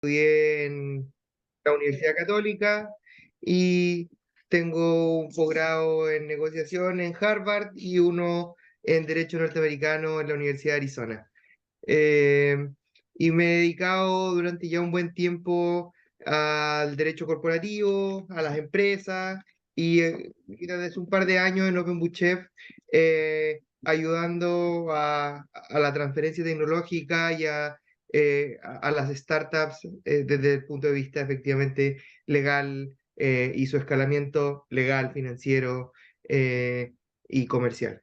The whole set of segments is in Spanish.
Estudié en la Universidad Católica y tengo un posgrado en negociación en Harvard y uno en Derecho Norteamericano en la Universidad de Arizona. Eh, y me he dedicado durante ya un buen tiempo al derecho corporativo, a las empresas y desde un par de años en Open Book Chef, ayudando a la transferencia tecnológica y a las startups desde el punto de vista efectivamente legal, y su escalamiento legal, financiero, y comercial.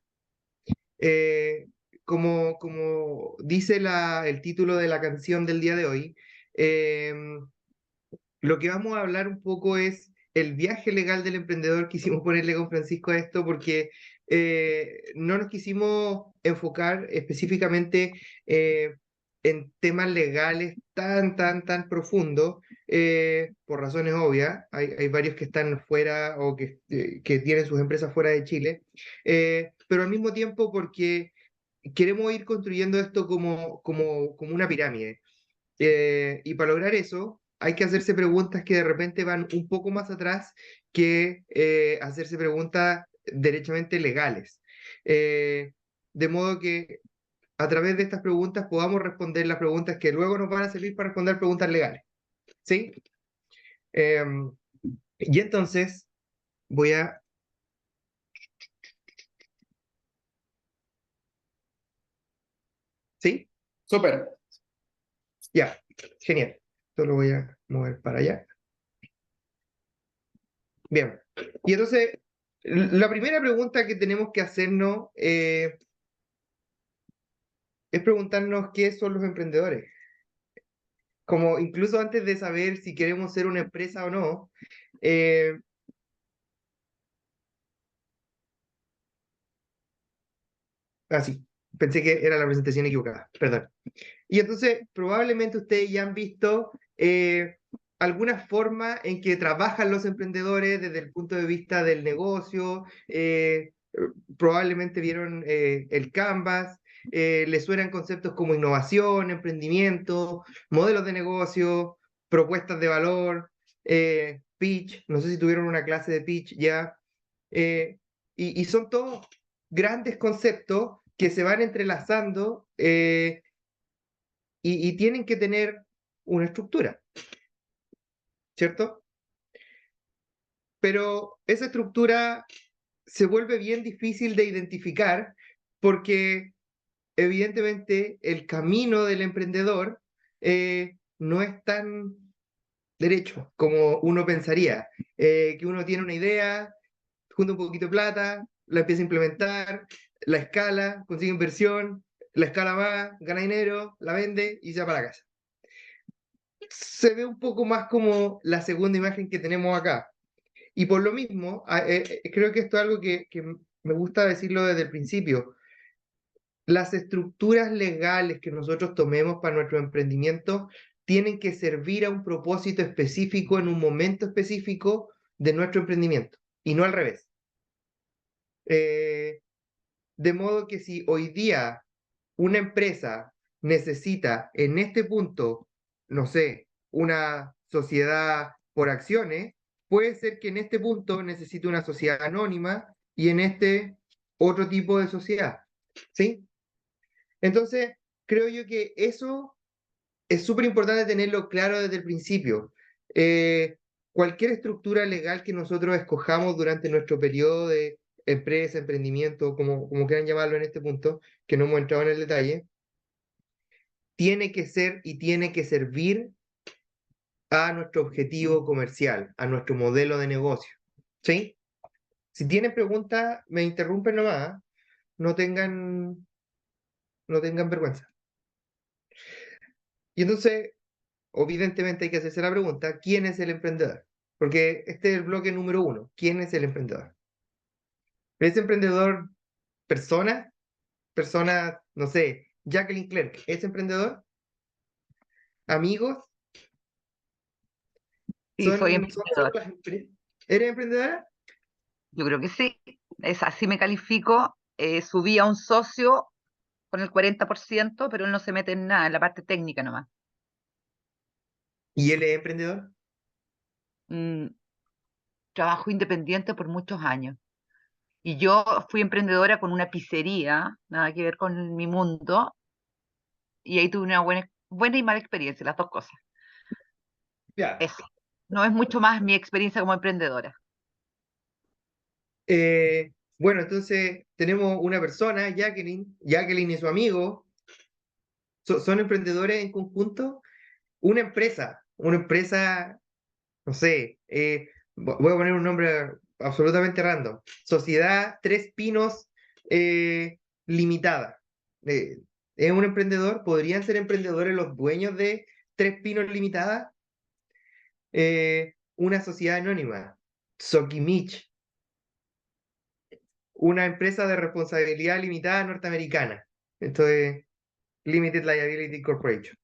Eh, como dice el título de la canción del día de hoy, lo que vamos a hablar un poco es el viaje legal del emprendedor. Quisimos ponerle con Francisco a esto porque no nos quisimos enfocar específicamente en temas legales tan profundos, por razones obvias. Hay varios que están fuera o que tienen sus empresas fuera de Chile, pero al mismo tiempo porque queremos ir construyendo esto como una pirámide. Y para lograr eso, hay que hacerse preguntas que de repente van un poco más atrás que hacerse preguntas derechamente legales. Eh, de modo que a través de estas preguntas podamos responder las preguntas que luego nos van a servir para responder preguntas legales. ¿Sí? Em, y entonces voy a... ¿Sí? Súper. Ya, genial. Esto lo voy a mover para allá. Bien. Y entonces, la primera pregunta que tenemos que hacernos es preguntarnos qué son los emprendedores. Como incluso antes de saber si queremos ser una empresa o no, eh, así, pensé que era la presentación equivocada, perdón. Y entonces, probablemente ustedes ya han visto alguna forma en que trabajan los emprendedores desde el punto de vista del negocio. Probablemente vieron el Canvas. Les suenan conceptos como innovación, emprendimiento, modelos de negocio, propuestas de valor, pitch. No sé si tuvieron una clase de pitch ya. eh, y son todos grandes conceptos que se van entrelazando, y tienen que tener una estructura, ¿cierto? Pero esa estructura se vuelve bien difícil de identificar porque evidentemente el camino del emprendedor no es tan derecho como uno pensaría. Que uno tiene una idea, junta un poquito de plata, la empieza a implementar, la escala, consigue inversión, la escala más, gana dinero, la vende y se va para la casa. Se ve un poco más como la segunda imagen que tenemos acá. Y por lo mismo, creo que esto es algo que me gusta decirlo desde el principio. Las estructuras legales que nosotros tomemos para nuestro emprendimiento tienen que servir a un propósito específico en un momento específico de nuestro emprendimiento y no al revés. Eh, de modo que si hoy día una empresa necesita en este punto, no sé, una sociedad por acciones, puede ser que en este punto necesite una sociedad anónima y en este otro tipo de sociedad. ¿Sí? Entonces, creo yo que eso es súper importante tenerlo claro desde el principio. Eh, Cualquier estructura legal que nosotros escojamos durante nuestro periodo de empresa, emprendimiento, como quieran llamarlo en este punto, que no hemos entrado en el detalle, tiene que ser y tiene que servir a nuestro objetivo comercial, a nuestro modelo de negocio. ¿Sí? Si tienen preguntas, me interrumpen nomás. No tengan, no tengan vergüenza. Y entonces, evidentemente hay que hacerse la pregunta, ¿quién es el emprendedor? Porque este es el bloque número uno. ¿Quién es el emprendedor? ¿Es emprendedor persona? Persona, no sé, Jacqueline Clerk, ¿es emprendedor? ¿Amigos? Sí, soy ¿Son solo emprendedor. las empresas? ¿Eres emprendedora? Yo creo que sí. Es así me califico. Subí a un socio con el 40%, pero él no se mete en nada, en la parte técnica nomás. ¿Y él es emprendedor? Mm, trabajo independiente por muchos años. Y yo fui emprendedora con una pizzería, nada que ver con mi mundo, y ahí tuve una buena y mala experiencia, las dos cosas. Ya. Eso. No es mucho más mi experiencia como emprendedora. Bueno, entonces tenemos una persona, Jacqueline y su amigo, son emprendedores en conjunto. Una empresa, no sé, voy a poner un nombre absolutamente random. Sociedad Tres Pinos Limitada. Eh, ¿Es un emprendedor? ¿Podrían ser emprendedores los dueños de Tres Pinos Limitada? Una sociedad anónima, Sokimich, una empresa de responsabilidad limitada norteamericana. Esto es Limited Liability Corporation.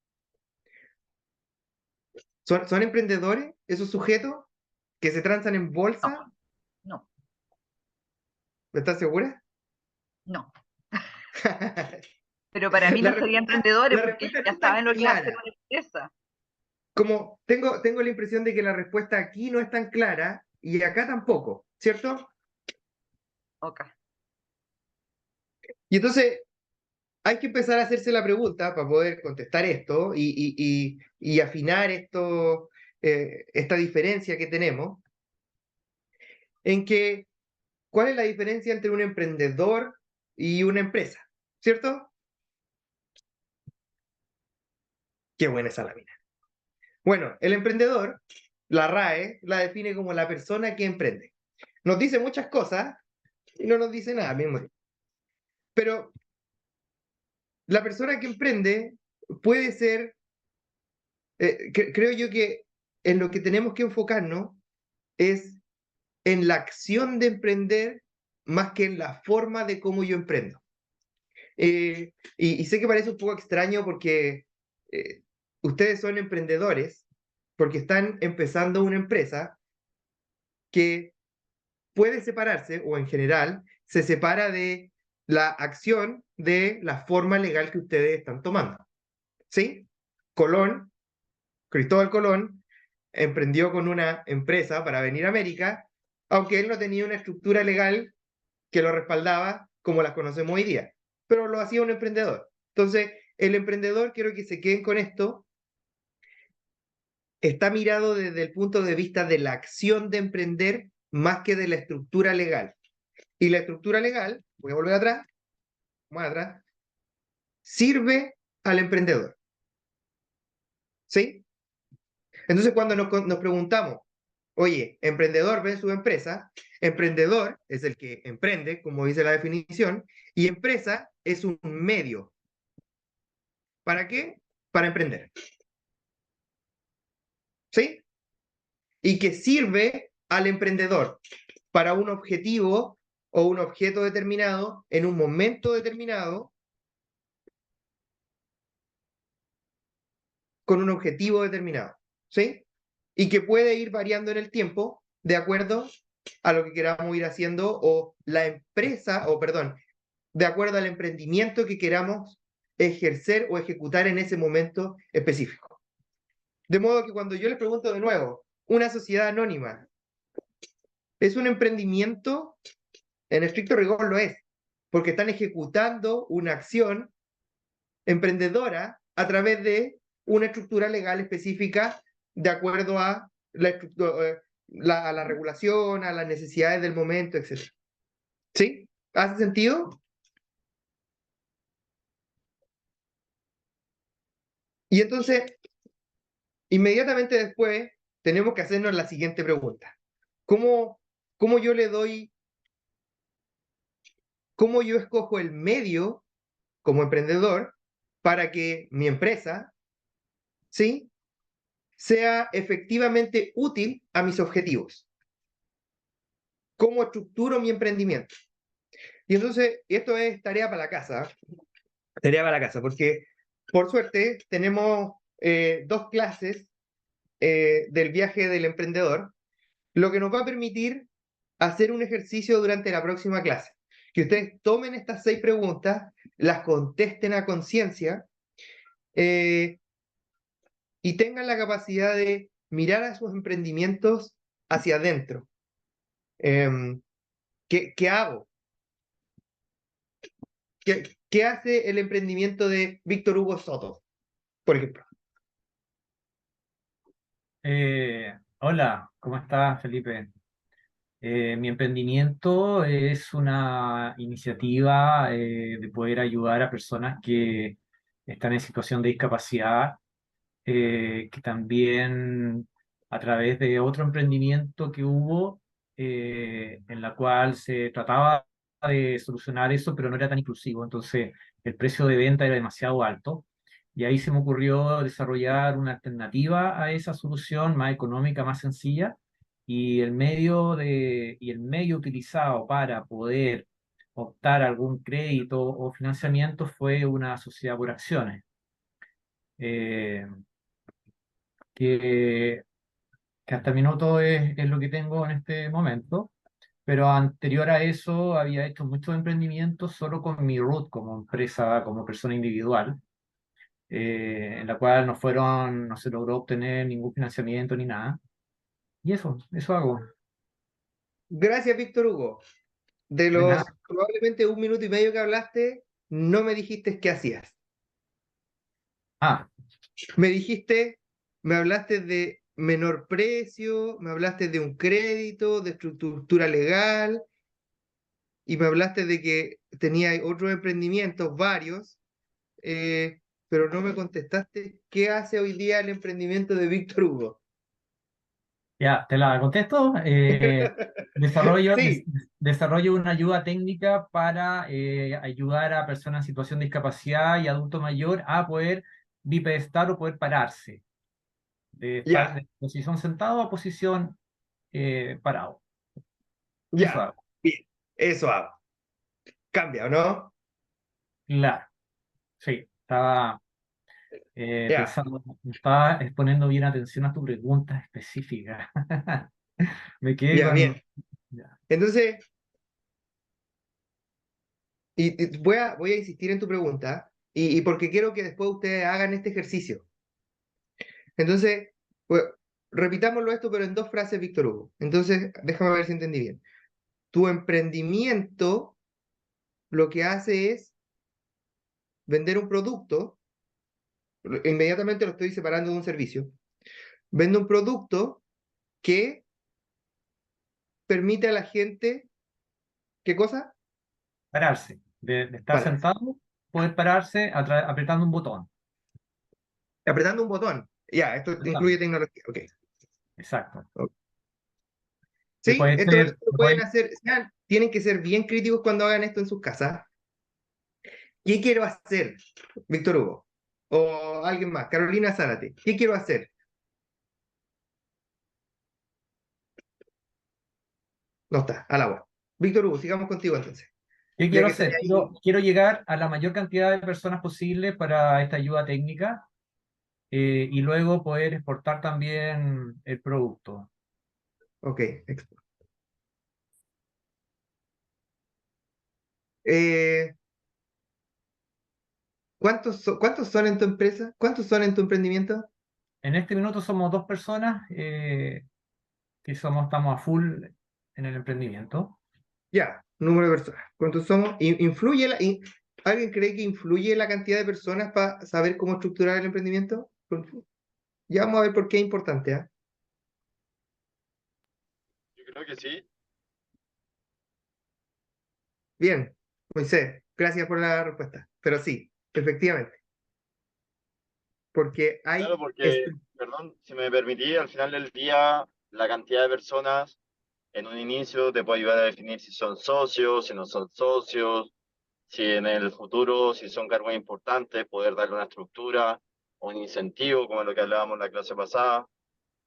¿Son emprendedores esos sujetos que se transan en No, bolsa? no, ¿Estás segura? no. Pero para mí no serían emprendedores La porque ellos respuesta no ya es tan saben lo que es hacer clara. una empresa. Como tengo la impresión de que la respuesta aquí no es tan clara y acá tampoco, ¿cierto? Ok. Y entonces hay que empezar a hacerse la pregunta para poder contestar esto y afinar esta diferencia que tenemos, en que, ¿cuál es la diferencia entre un emprendedor y una empresa? ¿Cierto? Qué buena esa lámina. Bueno, el emprendedor, la RAE, la define como la persona que emprende. Nos dice muchas cosas y no nos dice nada al mismo tiempo. Pero la persona que emprende puede ser, creo yo que en lo que tenemos que enfocarnos es en la acción de emprender más que en la forma de cómo yo emprendo. Y sé que parece un poco extraño porque eh, ustedes son emprendedores, porque están empezando una empresa que puede separarse, o en general, se separa de la acción de la forma legal que ustedes están tomando. ¿Sí? Colón, Cristóbal Colón, emprendió con una empresa para venir a América, aunque él no tenía una estructura legal que lo respaldaba como las conocemos hoy día, pero lo hacía un emprendedor. Entonces, el emprendedor, quiero que se queden con esto, está mirado desde el punto de vista de la acción de emprender más que de la estructura legal. Y la estructura legal, voy a volver atrás, más atrás, sirve al emprendedor. ¿Sí? Entonces, cuando nos preguntamos, oye, emprendedor versus empresa, emprendedor es el que emprende, como dice la definición, y empresa es un medio. ¿Para qué? Para emprender. ¿Sí? Y que sirve al emprendedor para un objetivo o un objeto determinado en un momento determinado con un objetivo determinado. ¿Sí? Y que puede ir variando en el tiempo de acuerdo a lo que queramos ir haciendo o la empresa, o perdón, de acuerdo al emprendimiento que queramos ejercer o ejecutar en ese momento específico. De modo que cuando yo les pregunto de nuevo, una sociedad anónima, ¿es un emprendimiento? En estricto rigor lo es, porque están ejecutando una acción emprendedora a través de una estructura legal específica de acuerdo a a la regulación, a las necesidades del momento, etc. ¿Sí? ¿Hace sentido? Y entonces, inmediatamente después, tenemos que hacernos la siguiente pregunta. ¿Cómo, cómo yo le doy, cómo yo escojo el medio como emprendedor para que mi empresa, ¿sí?, sea efectivamente útil a mis objetivos? ¿Cómo estructuro mi emprendimiento? Y entonces, esto es tarea para la casa, tarea para la casa, porque por suerte tenemos dos clases del viaje del emprendedor, lo que nos va a permitir hacer un ejercicio durante la próxima clase. Que ustedes tomen estas 6 preguntas, las contesten a conciencia, eh, y tengan la capacidad de mirar a sus emprendimientos hacia adentro. Em, ¿qué hago? ¿Qué hace el emprendimiento de Víctor Hugo Soto, por ejemplo? Hola, ¿cómo estás, Felipe? Mi emprendimiento es una iniciativa de poder ayudar a personas que están en situación de discapacidad, que también a través de otro emprendimiento que hubo, en la cual se trataba de solucionar eso, pero no era tan inclusivo. Entonces, el precio de venta era demasiado alto. Y ahí se me ocurrió desarrollar una alternativa a esa solución más económica, más sencilla. Y el medio utilizado para poder optar a algún crédito o financiamiento fue una sociedad por acciones. Eh, que, que hasta el minuto es lo que tengo en este momento, pero anterior a eso había hecho muchos emprendimientos solo con mi root como empresa, como persona individual, en la cual no se logró obtener ningún financiamiento ni nada. Y eso hago. Gracias, Víctor Hugo. De De nada. los probablemente 1 minuto y medio que hablaste, no me dijiste qué hacías. Ah, Me dijiste, me hablaste de menor precio, me hablaste de un crédito, de estructura legal, y me hablaste de que tenía otros emprendimientos, varios, eh, pero no me contestaste qué hace hoy día el emprendimiento de Víctor Hugo. ya, te la contesto. Desarrollo, Sí, desarrollo una ayuda técnica para ayudar a personas en situación de discapacidad y adulto mayor a poder bipedestar o poder pararse, ya, de posición sentado a posición parado. Eso ya. hago. Bien, eso hago. Cambia, ¿o no? Claro, sí, estaba Ya, pensando, estaba poniendo bien atención a tu pregunta específica. Me quedé ya, bien. con... ya. Entonces, voy a insistir en tu pregunta, y porque quiero que después ustedes hagan este ejercicio. Entonces, pues, repitámoslo esto, pero en 2 frases, Víctor Hugo. Entonces, déjame ver si entendí bien. Tu emprendimiento lo que hace es vender un producto, inmediatamente lo estoy separando de un servicio. Vende un producto que permite a la gente, ¿qué cosa? Pararse, de estar Pararse. sentado, poder pararse apretando un botón. Apretando un botón. Ya, esto incluye Exactamente. tecnología. Ok. Exacto. Ok. Que Sí, puede esto ser, lo pueden hacer. Tienen que ser bien críticos cuando hagan esto en sus casas. ¿Qué quiero hacer, Víctor Hugo? O alguien más, Carolina Zárate. ¿Qué quiero hacer? No está, al agua. Víctor Hugo, sigamos contigo entonces. ¿qué Ya quiero que estoy hacer? ahí. Quiero llegar a la mayor cantidad de personas posible para esta ayuda técnica, y luego poder exportar también el producto. Ok. Eh, ¿cuántos son en tu empresa? ¿Cuántos son en tu emprendimiento? En este minuto somos dos personas estamos a full en el emprendimiento. Ya, número de personas. ¿Cuántos somos? ¿Alguien cree que influye la cantidad de personas para saber cómo estructurar el emprendimiento? Ya vamos a ver por qué es importante, ¿ah? Yo creo que sí, Bien, Moisés, gracias por la respuesta. Pero sí, efectivamente, porque claro, hay porque, perdón, si me permití, al final del día, la cantidad de personas en un inicio te puede ayudar a definir si son socios, si no son socios, si en el futuro, si son cargos importantes, poder darle una estructura o un incentivo, como lo que hablábamos en la clase pasada.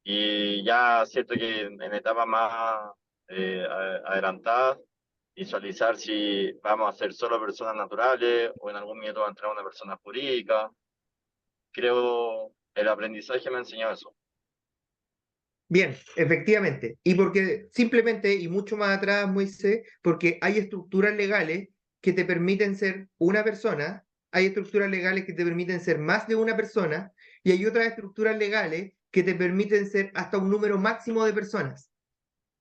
Y ya siento que en etapas más adelantadas, visualizar si vamos a ser solo personas naturales o en algún minuto va a entrar una persona jurídica. Creo el aprendizaje me enseñó eso. bien, efectivamente. Y porque simplemente, y mucho más atrás, Moisés, porque hay estructuras legales que te permiten ser una persona, hay estructuras legales que te permiten ser más de una persona, y hay otras estructuras legales que te permiten ser hasta un número máximo de personas.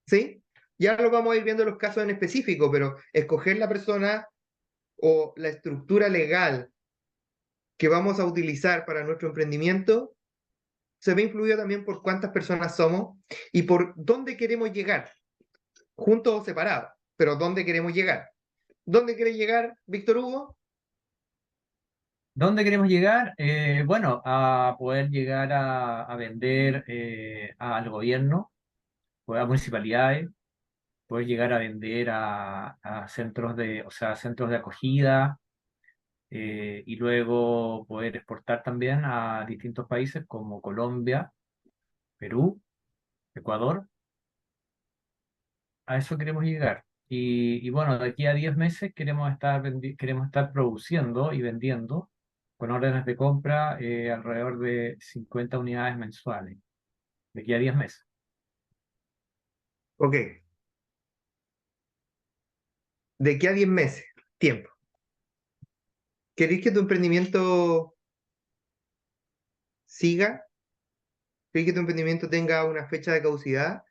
¿Sí? Ya lo vamos a ir viendo los casos en específico, pero escoger la persona o la estructura legal que vamos a utilizar para nuestro emprendimiento se ve influido también por cuántas personas somos y por dónde queremos llegar, juntos o separados, pero dónde queremos llegar. ¿Dónde quiere llegar, Víctor Hugo? ¿Dónde queremos llegar? Bueno, a poder llegar a vender al gobierno, o a municipalidades, poder llegar a vender a centros o sea, centros de acogida, y luego poder exportar también a distintos países como Colombia, Perú, Ecuador. A eso queremos llegar. Y bueno, de aquí a 10 meses queremos estar produciendo y vendiendo con órdenes de compra alrededor de 50 unidades mensuales, de aquí a 10 meses. Ok. De aquí a 10 meses, tiempo. ¿Queréis que tu emprendimiento siga? ¿Queréis que tu emprendimiento tenga una fecha de caducidad?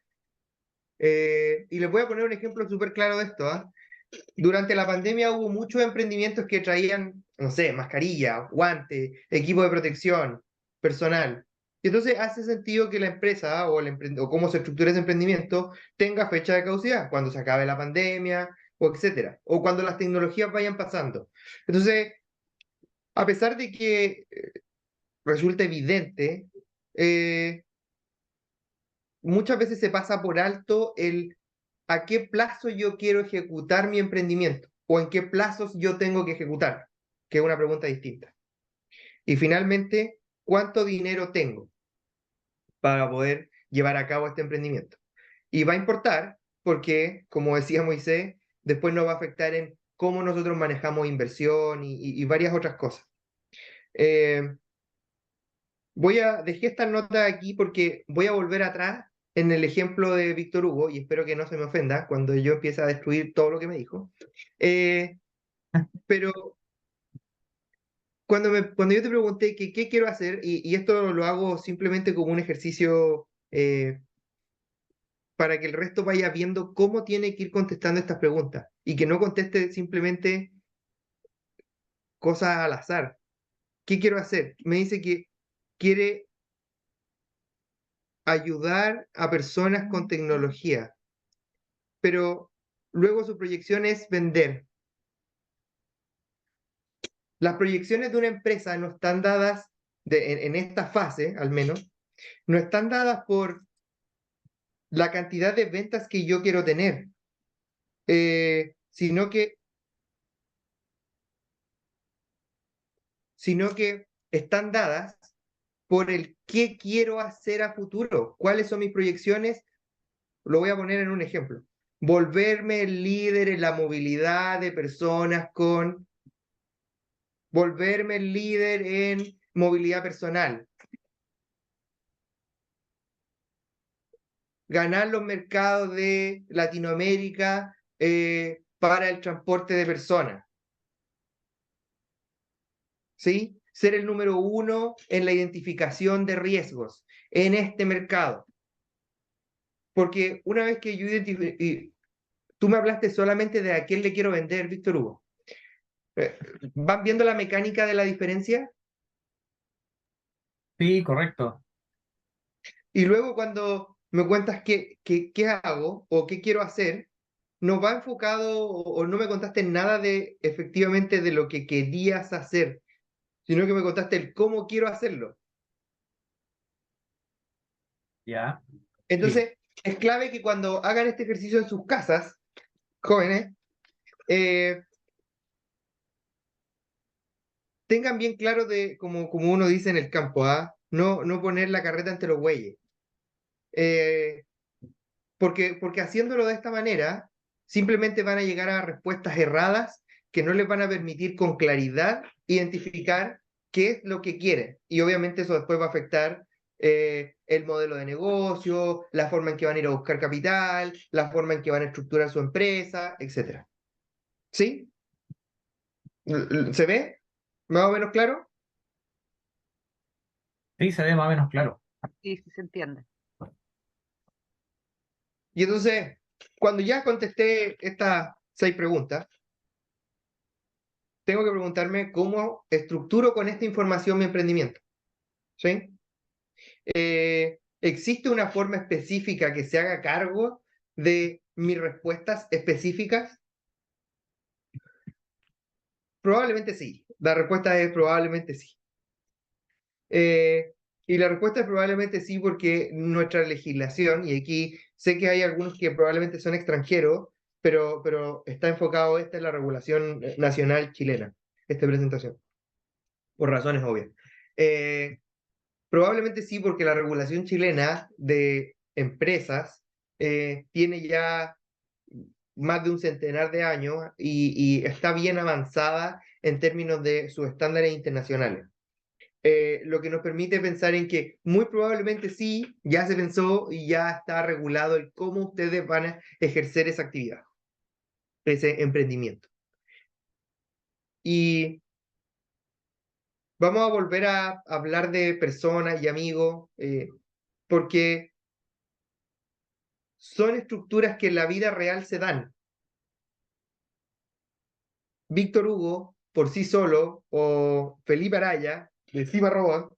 Y les voy a poner un ejemplo súper claro de esto, ¿ah? Durante la pandemia hubo muchos emprendimientos que traían, no sé, mascarilla, guantes, equipo de protección, personal. Y entonces hace sentido que la empresa o cómo se estructura ese emprendimiento tenga fecha de caducidad, cuando se acabe la pandemia, o etcétera, o cuando las tecnologías vayan pasando. Entonces, a pesar de que resulta evidente, eh, muchas veces se pasa por alto el a qué plazo yo quiero ejecutar mi emprendimiento o en qué plazos yo tengo que ejecutar, que es una pregunta distinta. Y finalmente, ¿cuánto dinero tengo para poder llevar a cabo este emprendimiento? Y va a importar porque, como decía Moisés, después nos va a afectar en cómo nosotros manejamos inversión y varias otras cosas. Eh, dejé esta nota aquí porque voy a volver atrás en el ejemplo de Víctor Hugo y espero que no se me ofenda cuando yo empiece a destruir todo lo que me dijo. Eh, pero cuando yo te pregunté que qué quiero hacer, y esto lo hago simplemente como un ejercicio para que el resto vaya viendo cómo tiene que ir contestando estas preguntas y que no conteste simplemente cosas al azar. ¿Qué quiero hacer? Me dice que quiere ayudar a personas con tecnología, pero luego su proyección es vender. Las proyecciones de una empresa no están dadas, en esta fase al menos, no están dadas por la cantidad de ventas que yo quiero tener, sino que están dadas por el qué quiero hacer a futuro, cuáles son mis proyecciones. Lo voy a poner en un ejemplo. Volverme el líder en la movilidad de personas con, volverme el líder en movilidad personal, ganar los mercados de Latinoamérica para el transporte de personas, ¿sí? Ser el número uno en la identificación de riesgos en este mercado. Porque una vez que yo identifique, tú me hablaste solamente de a quién le quiero vender, Víctor Hugo. ¿Van viendo la mecánica de la diferencia? Sí, correcto. Y luego cuando me cuentas qué hago o qué quiero hacer, no va enfocado o no me contaste nada de efectivamente de lo que querías hacer, sino que me contaste el cómo quiero hacerlo. Ya, sí. Entonces, es clave que cuando hagan este ejercicio en sus casas, jóvenes, eh, tengan bien claro de, como uno dice en el campo, ¿ah? No poner la carreta ante los bueyes. Eh, porque haciéndolo de esta manera, simplemente van a llegar a respuestas erradas que no les van a permitir con claridad identificar qué es lo que quieren. Y obviamente eso después va a afectar el modelo de negocio, la forma en que van a ir a buscar capital, la forma en que van a estructurar su empresa, etcétera. ¿Sí? ¿Se ve? ¿Más o menos claro? Sí, se ve más o menos claro. Sí, sí se entiende. Y entonces, cuando ya contesté estas 6 preguntas, tengo que preguntarme cómo estructuro con esta información mi emprendimiento. ¿Sí? ¿Existe una forma específica que se haga cargo de mis respuestas específicas? Probablemente sí. La respuesta es probablemente sí. Y la respuesta es probablemente sí porque nuestra legislación, y aquí sé que hay algunos que probablemente son extranjeros, pero está enfocado, esta es la regulación nacional chilena, esta presentación, por razones obvias. Probablemente sí porque la regulación chilena de empresas tiene ya más de un centenar de años y está bien avanzada en términos de sus estándares internacionales. Lo que nos permite pensar en que muy probablemente sí, ya se pensó y ya está regulado el cómo ustedes van a ejercer esa actividad, ese emprendimiento. Y vamos a volver a hablar de personas y amigos, porque son estructuras que en la vida real se dan. Víctor Hugo, por sí solo, o Felipe Araya, de Cima Robot,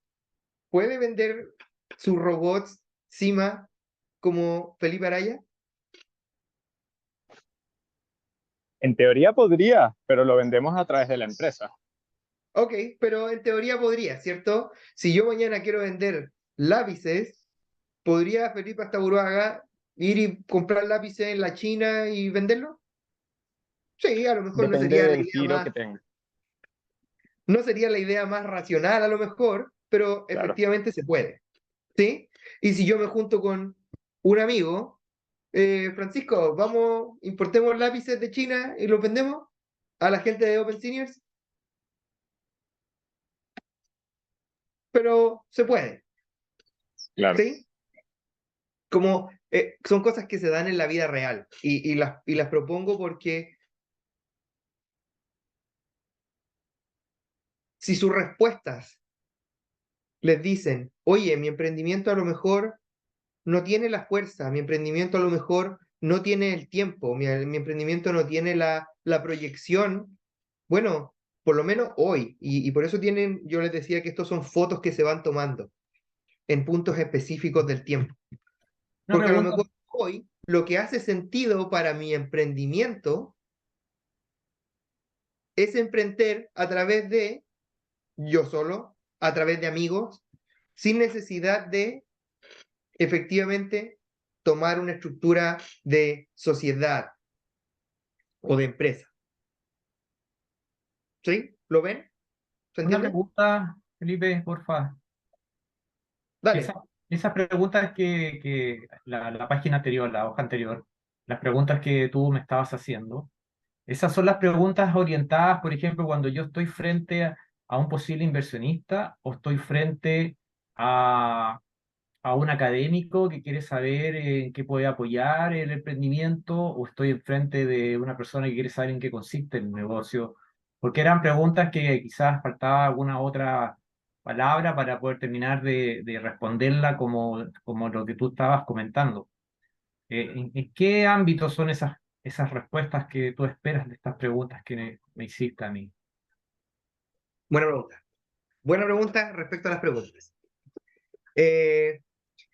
¿puede vender sus robots Cima como Felipe Araya? En teoría podría, pero lo vendemos a través de la empresa. Ok, pero en teoría podría, ¿cierto? Si yo mañana quiero vender lápices, ¿podría Felipe Astaburuaga ir y comprar lápices en la China y venderlo? Sí, a lo mejor no Depende sería la del idea giro que más, tenga. no sería la idea más racional a lo mejor, pero Claro. efectivamente se puede, ¿sí? Y si yo me junto con un amigo, Francisco, vamos, importemos lápices de China y los vendemos a la gente de Open Seniors, pero se puede, Claro. ¿sí? Como son cosas que se dan en la vida real y las propongo porque si sus respuestas les dicen, oye, mi emprendimiento a lo mejor no tiene la fuerza, mi emprendimiento a lo mejor no tiene el tiempo, mi emprendimiento no tiene la proyección, bueno, por lo menos hoy, y por eso tienen, yo les decía que estos son fotos que se van tomando en puntos específicos del tiempo, Una porque a lo pregunta, mejor hoy lo que hace sentido para mi emprendimiento es emprender a través de yo solo, a través de amigos, sin necesidad de efectivamente tomar una estructura de sociedad o de empresa. ¿Sí? ¿Lo ven? ¿Se una entiende? pregunta, Felipe, porfa. Dale. Esas preguntas que la página anterior, la hoja anterior, las preguntas que tú me estabas haciendo, esas son las preguntas orientadas, por ejemplo, cuando yo estoy frente a un posible inversionista o estoy frente a, a un académico que quiere saber en qué puede apoyar el emprendimiento o estoy enfrente de una persona que quiere saber en qué consiste el negocio, porque eran preguntas que quizás faltaba alguna otra palabra para poder terminar de responderla como lo que tú estabas comentando. En qué ámbitos son esas respuestas que tú esperas de estas preguntas que me hiciste a mí? Buena pregunta. Buena pregunta respecto a las preguntas. Eh,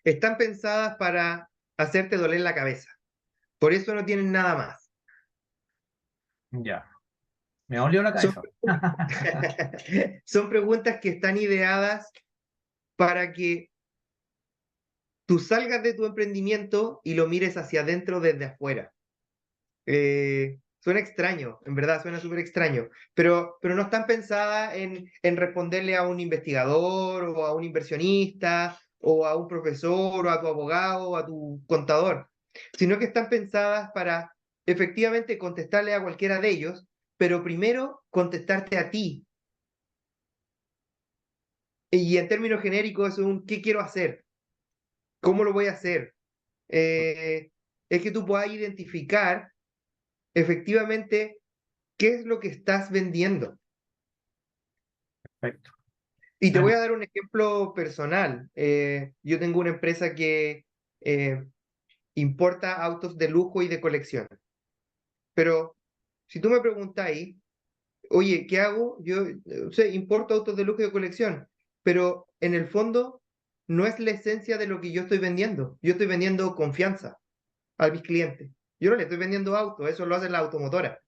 están pensadas para hacerte doler la cabeza. Por eso no tienen nada más. Ya, me dolió la Son, cabeza. son preguntas que están ideadas para que tú salgas de tu emprendimiento y lo mires hacia adentro desde afuera. Suena extraño, en verdad, suena súper extraño, pero no están pensadas en responderle a un investigador o a un inversionista o a un profesor o a tu abogado o a tu contador, sino que están pensadas para efectivamente contestarle a cualquiera de ellos, pero primero contestarte a ti. Y en términos genéricos es un ¿qué quiero hacer? ¿Cómo lo voy a hacer? Es que tú puedas identificar efectivamente qué es lo que estás vendiendo. Perfecto. Y te voy Dale. a dar un ejemplo personal. Yo tengo una empresa que eh, importa autos de lujo y de colección. Pero si tú me preguntáis, oye, ¿qué hago? Yo sé, importo autos de lujo y de colección, pero en el fondo no es la esencia de lo que yo estoy vendiendo. Yo estoy vendiendo confianza a mis clientes. Yo no le estoy vendiendo autos, eso lo hace la automotora.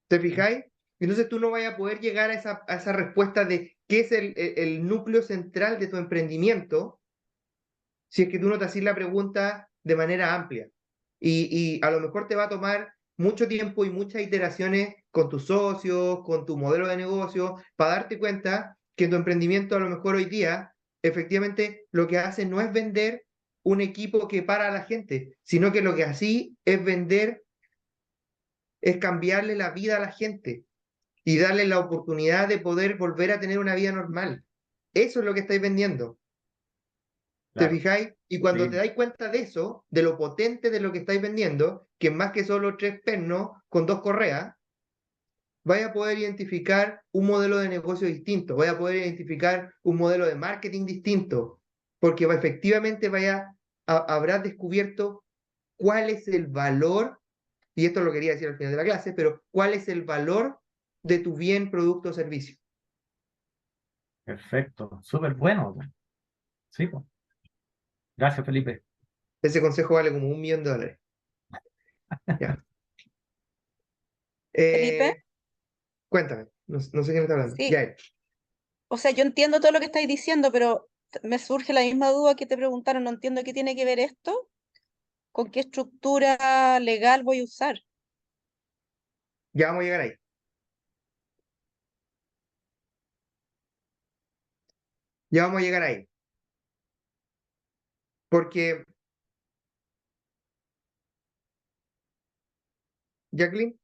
¿Te fijáis? Entonces tú no vas a poder llegar a esa respuesta de qué es el núcleo central de tu emprendimiento si es que tú no te haces la pregunta de manera amplia. Y a lo mejor te va a tomar mucho tiempo y muchas iteraciones con tus socios, con tu modelo de negocio, para darte cuenta que tu emprendimiento a lo mejor hoy día, efectivamente, lo que hace no es vender un equipo que para a la gente, sino que lo que así es vender, es cambiarle la vida a la gente y darle la oportunidad de poder volver a tener una vida normal. Eso es lo que estáis vendiendo. ¿Te Claro, fijáis? Y cuando te sí, dais cuenta de eso, de lo potente de lo que estáis vendiendo, que es más que solo tres pernos con dos correas, vais a poder identificar un modelo de negocio distinto, vais a poder identificar un modelo de marketing distinto, porque efectivamente habrás descubierto cuál es el valor, y esto lo quería decir al final de la clase, pero cuál es el valor de tu bien, producto o servicio. perfecto, súper bueno, po. Sí, po. Gracias, Felipe. Ese consejo vale como $1.000.000. Ya. Felipe, Eh, Cuéntame, no sé quién está hablando. sí, Ya, o sea, yo entiendo todo lo que estáis diciendo, pero me surge la misma duda que te preguntaron, no entiendo qué tiene que ver esto, con qué estructura legal voy a usar. ya vamos a llegar ahí. Ya vamos a llegar ahí. Porque, Jacqueline,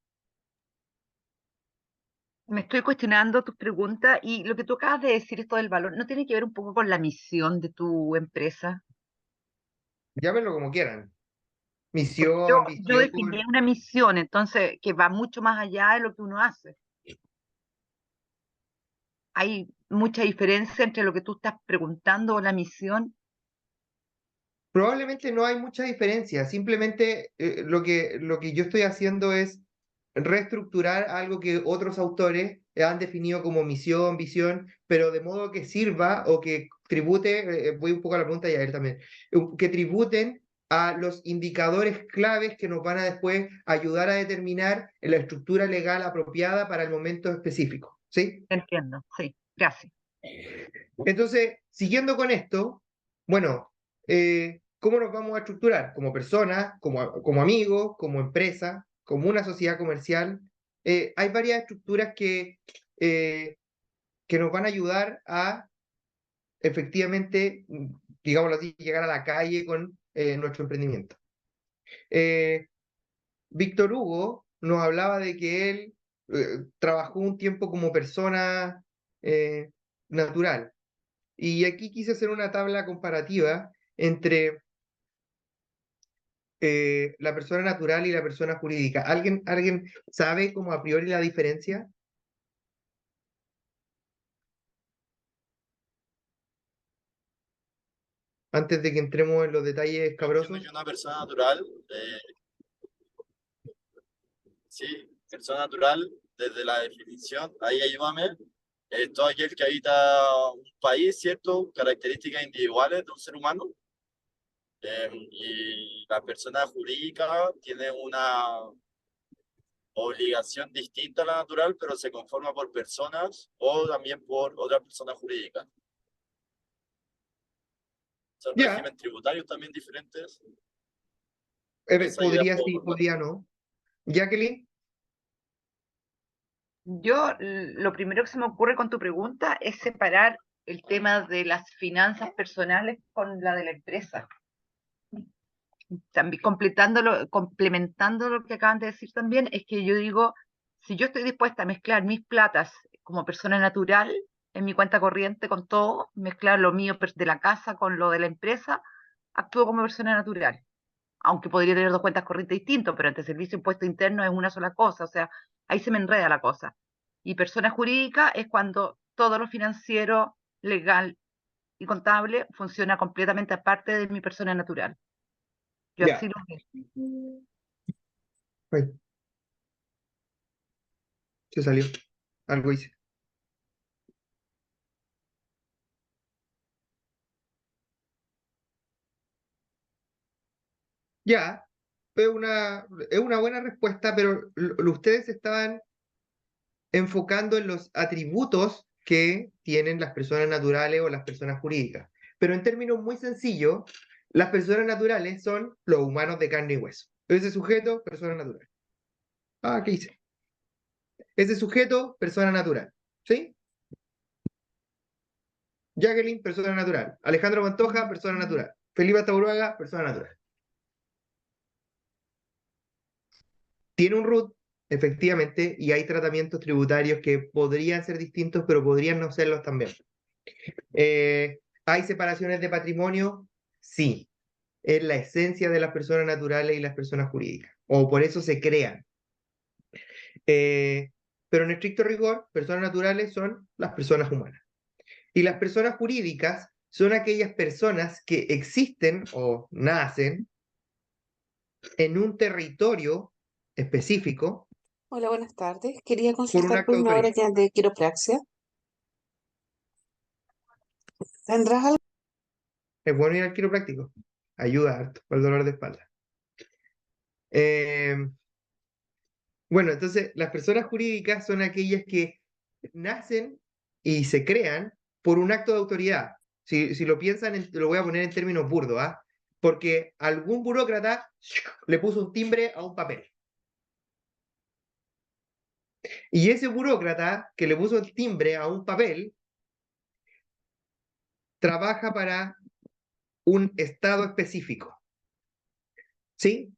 Me estoy cuestionando tus preguntas y lo que tú acabas de decir, esto del valor, ¿no tiene que ver un poco con la misión de tu empresa? llámenlo como quieran. Porque yo, Misión, yo visión. definí una misión, entonces, que va mucho más allá de lo que uno hace. Hay mucha diferencia entre lo que tú estás preguntando o la misión. Probablemente no hay mucha diferencia. Simplemente lo que yo estoy haciendo es reestructurar algo que otros autores han definido como misión, visión, pero de modo que sirva o que tribute, voy un poco a la pregunta y a él también, que tributen a los indicadores claves que nos van a después ayudar a determinar la estructura legal apropiada para el momento específico. ¿Sí? Entiendo, sí, gracias. Entonces, siguiendo con esto, bueno, ¿cómo nos vamos a estructurar? Como personas, como amigos, como empresa, como una sociedad comercial. Hay varias estructuras eh, que nos van a ayudar a efectivamente, digámoslo así, llegar a la calle con nuestro emprendimiento. Eh, Víctor Hugo nos hablaba de que él trabajó un tiempo como persona natural. Y aquí quise hacer una tabla comparativa entre la persona natural y la persona jurídica. ¿Alguien sabe como a priori la diferencia? Antes de que entremos en los detalles Yo entiendo escabrosos. que una persona natural, sí, persona natural, desde la definición, ahí ayúdame, es todo aquel que habita un país, ¿cierto? Características individuales de un ser humano. Y la persona jurídica tiene una obligación distinta a la natural, pero se conforma por personas o también por otras personas jurídicas. Son Ya, regímenes tributarios también diferentes. Esa idea podría puedo sí, contar. podría no. Jacqueline, Yo, lo primero que se me ocurre con tu pregunta es separar el tema de las finanzas personales con la de la empresa. También complementando lo que acaban de decir también, es que yo digo, si yo estoy dispuesta a mezclar mis platas como persona natural en mi cuenta corriente con todo, mezclar lo mío de la casa con lo de la empresa, actúo como persona natural. Aunque podría tener dos cuentas corrientes distintas, pero entre servicio e impuesto interno es una sola cosa, o sea, ahí se me enreda la cosa. Y persona jurídica es cuando todo lo financiero, legal y contable funciona completamente aparte de mi persona natural. Yo Ya. así lo veo. Ay, se salió. Algo hice. Ya, es una buena respuesta, pero ustedes estaban enfocando en los atributos que tienen las personas naturales o las personas jurídicas. Pero en términos muy sencillos, las personas naturales son los humanos de carne y hueso. Ese sujeto, persona natural. Ah, ¿qué hice? Ese sujeto, persona natural. ¿Sí? Jacqueline, persona natural. Alejandro Pantoja, persona natural. Felipe Ataburuaga, persona natural. Tiene un RUT, efectivamente, y hay tratamientos tributarios que podrían ser distintos, pero podrían no serlos también. ¿Hay separaciones de patrimonio? Sí. Es la esencia de las personas naturales y las personas jurídicas, o por eso se crean. Pero en estricto rigor, personas naturales son las personas humanas. Y las personas jurídicas son aquellas personas que existen o nacen en un territorio específico Hola, buenas tardes. Quería por un consultar acto por de una hora autoridad. ya de quiropraxia. ¿Tendrás algo? Es bueno ir al quiropráctico. Ayuda harto para el dolor de espalda. Eh, bueno, entonces las personas jurídicas son aquellas que nacen y se crean por un acto de autoridad. Si lo piensan, lo voy a poner en términos burdos, ¿ah? Porque algún burócrata le puso un timbre a un papel. Y ese burócrata que le puso el timbre a un papel trabaja para un estado específico. ¿Sí?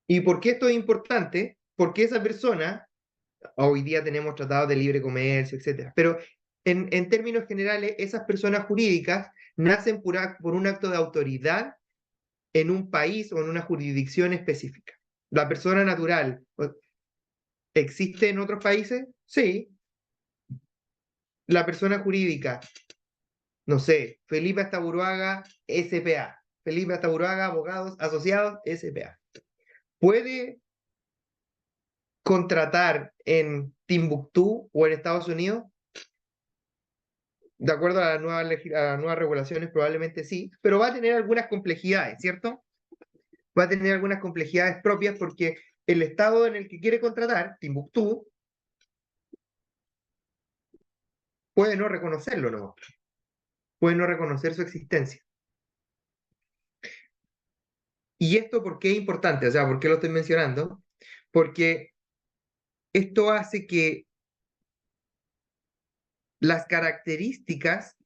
¿Y por qué esto es importante? Porque esa persona, hoy día tenemos tratados de libre comercio, etcétera, pero en términos generales, esas personas jurídicas nacen por un acto de autoridad en un país o en una jurisdicción específica. La persona natural, ¿existe en otros países? Sí. La persona jurídica, no sé, Felipe Astaburuaga, SPA. Felipe Astaburuaga, abogados asociados, SPA. ¿Puede contratar en Timbuktu o en Estados Unidos? De acuerdo a las nuevas regulaciones, probablemente sí, pero va a tener algunas complejidades, ¿cierto? Va a tener algunas complejidades propias porque el estado en el que quiere contratar, Timbuktu, puede no reconocerlo, ¿no? Puede no reconocer su existencia. ¿Y esto por qué es importante? O sea, ¿por qué lo estoy mencionando? Porque esto hace que las características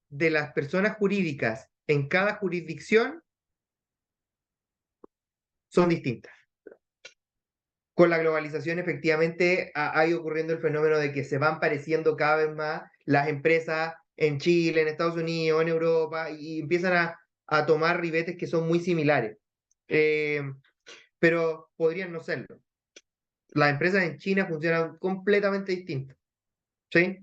de las personas jurídicas en cada jurisdicción son distintas. Con la globalización efectivamente ha ido ocurriendo el fenómeno de que se van pareciendo cada vez más las empresas en Chile, en Estados Unidos, en Europa, y empiezan a tomar ribetes que son muy similares. Pero podrían no serlo. Las empresas en China funcionan completamente distintas. ¿Sí?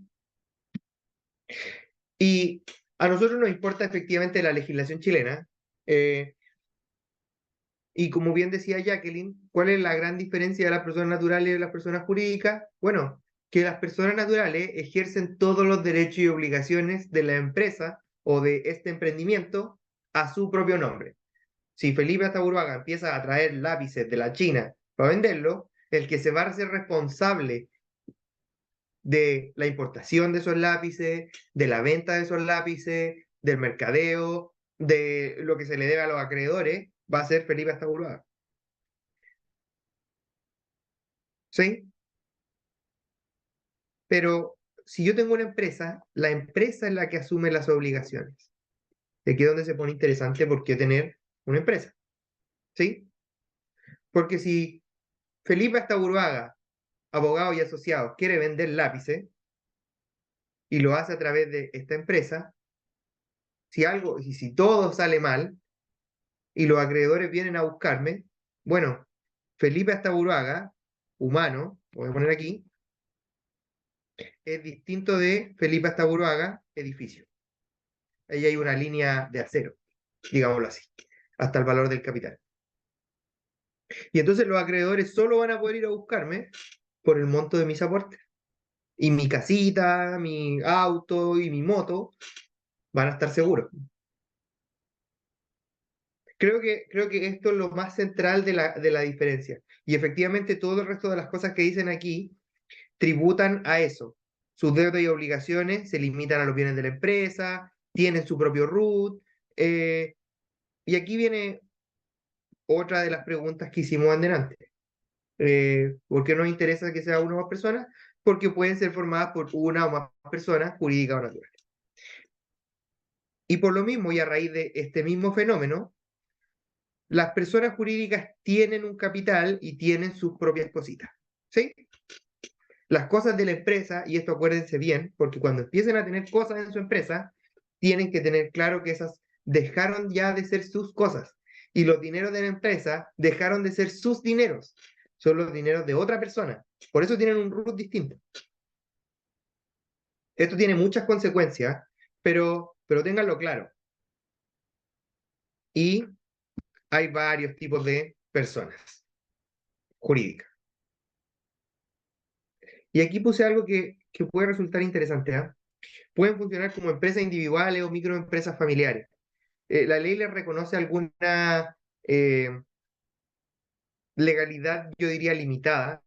Y a nosotros nos importa efectivamente la legislación chilena. Y como bien decía Jacqueline, ¿cuál es la gran diferencia de las personas naturales y de las personas jurídicas? Bueno, que las personas naturales ejercen todos los derechos y obligaciones de la empresa o de este emprendimiento a su propio nombre. Si Felipe Astaburuaga empieza a traer lápices de la China para venderlo, el que se va a hacer responsable de la importación de esos lápices, de la venta de esos lápices, del mercadeo, de lo que se le debe a los acreedores, va a ser Felipe Astaburuaga. ¿Sí? Pero si yo tengo una empresa, la empresa es la que asume las obligaciones. Y aquí es donde se pone interesante por qué tener una empresa. ¿Sí? Porque si Felipe Astaburuaga, abogado y asociado, quiere vender lápices y lo hace a través de esta empresa, si todo sale mal, y los acreedores vienen a buscarme, bueno, Felipe Astaburuaga, humano, voy a poner aquí, es distinto de Felipe Astaburuaga, edificio. Ahí hay una línea de acero, digámoslo así, hasta el valor del capital. Y entonces los acreedores solo van a poder ir a buscarme por el monto de mis aportes. Y mi casita, mi auto y mi moto van a estar seguros. Creo que esto es lo más central de la diferencia. Y efectivamente todo el resto de las cosas que dicen aquí tributan a eso. Sus deudas y obligaciones se limitan a los bienes de la empresa, tienen su propio RUT. Y aquí viene otra de las preguntas que hicimos antes. ¿Por qué nos interesa que sea una o más personas? Porque pueden ser formadas por una o más personas, jurídicas o naturales. Y por lo mismo, y a raíz de este mismo fenómeno, las personas jurídicas tienen un capital y tienen sus propias cositas. ¿Sí? Las cosas de la empresa, y esto acuérdense bien, porque cuando empiecen a tener cosas en su empresa, tienen que tener claro que esas dejaron ya de ser sus cosas. Y los dineros de la empresa dejaron de ser sus dineros. Son los dineros de otra persona. Por eso tienen un RUT distinto. Esto tiene muchas consecuencias, pero ténganlo claro. Y hay varios tipos de personas jurídicas. Y aquí puse algo que puede resultar interesante. ¿Ah? Pueden funcionar como empresas individuales o microempresas familiares. La ley les reconoce alguna legalidad, yo diría, limitada.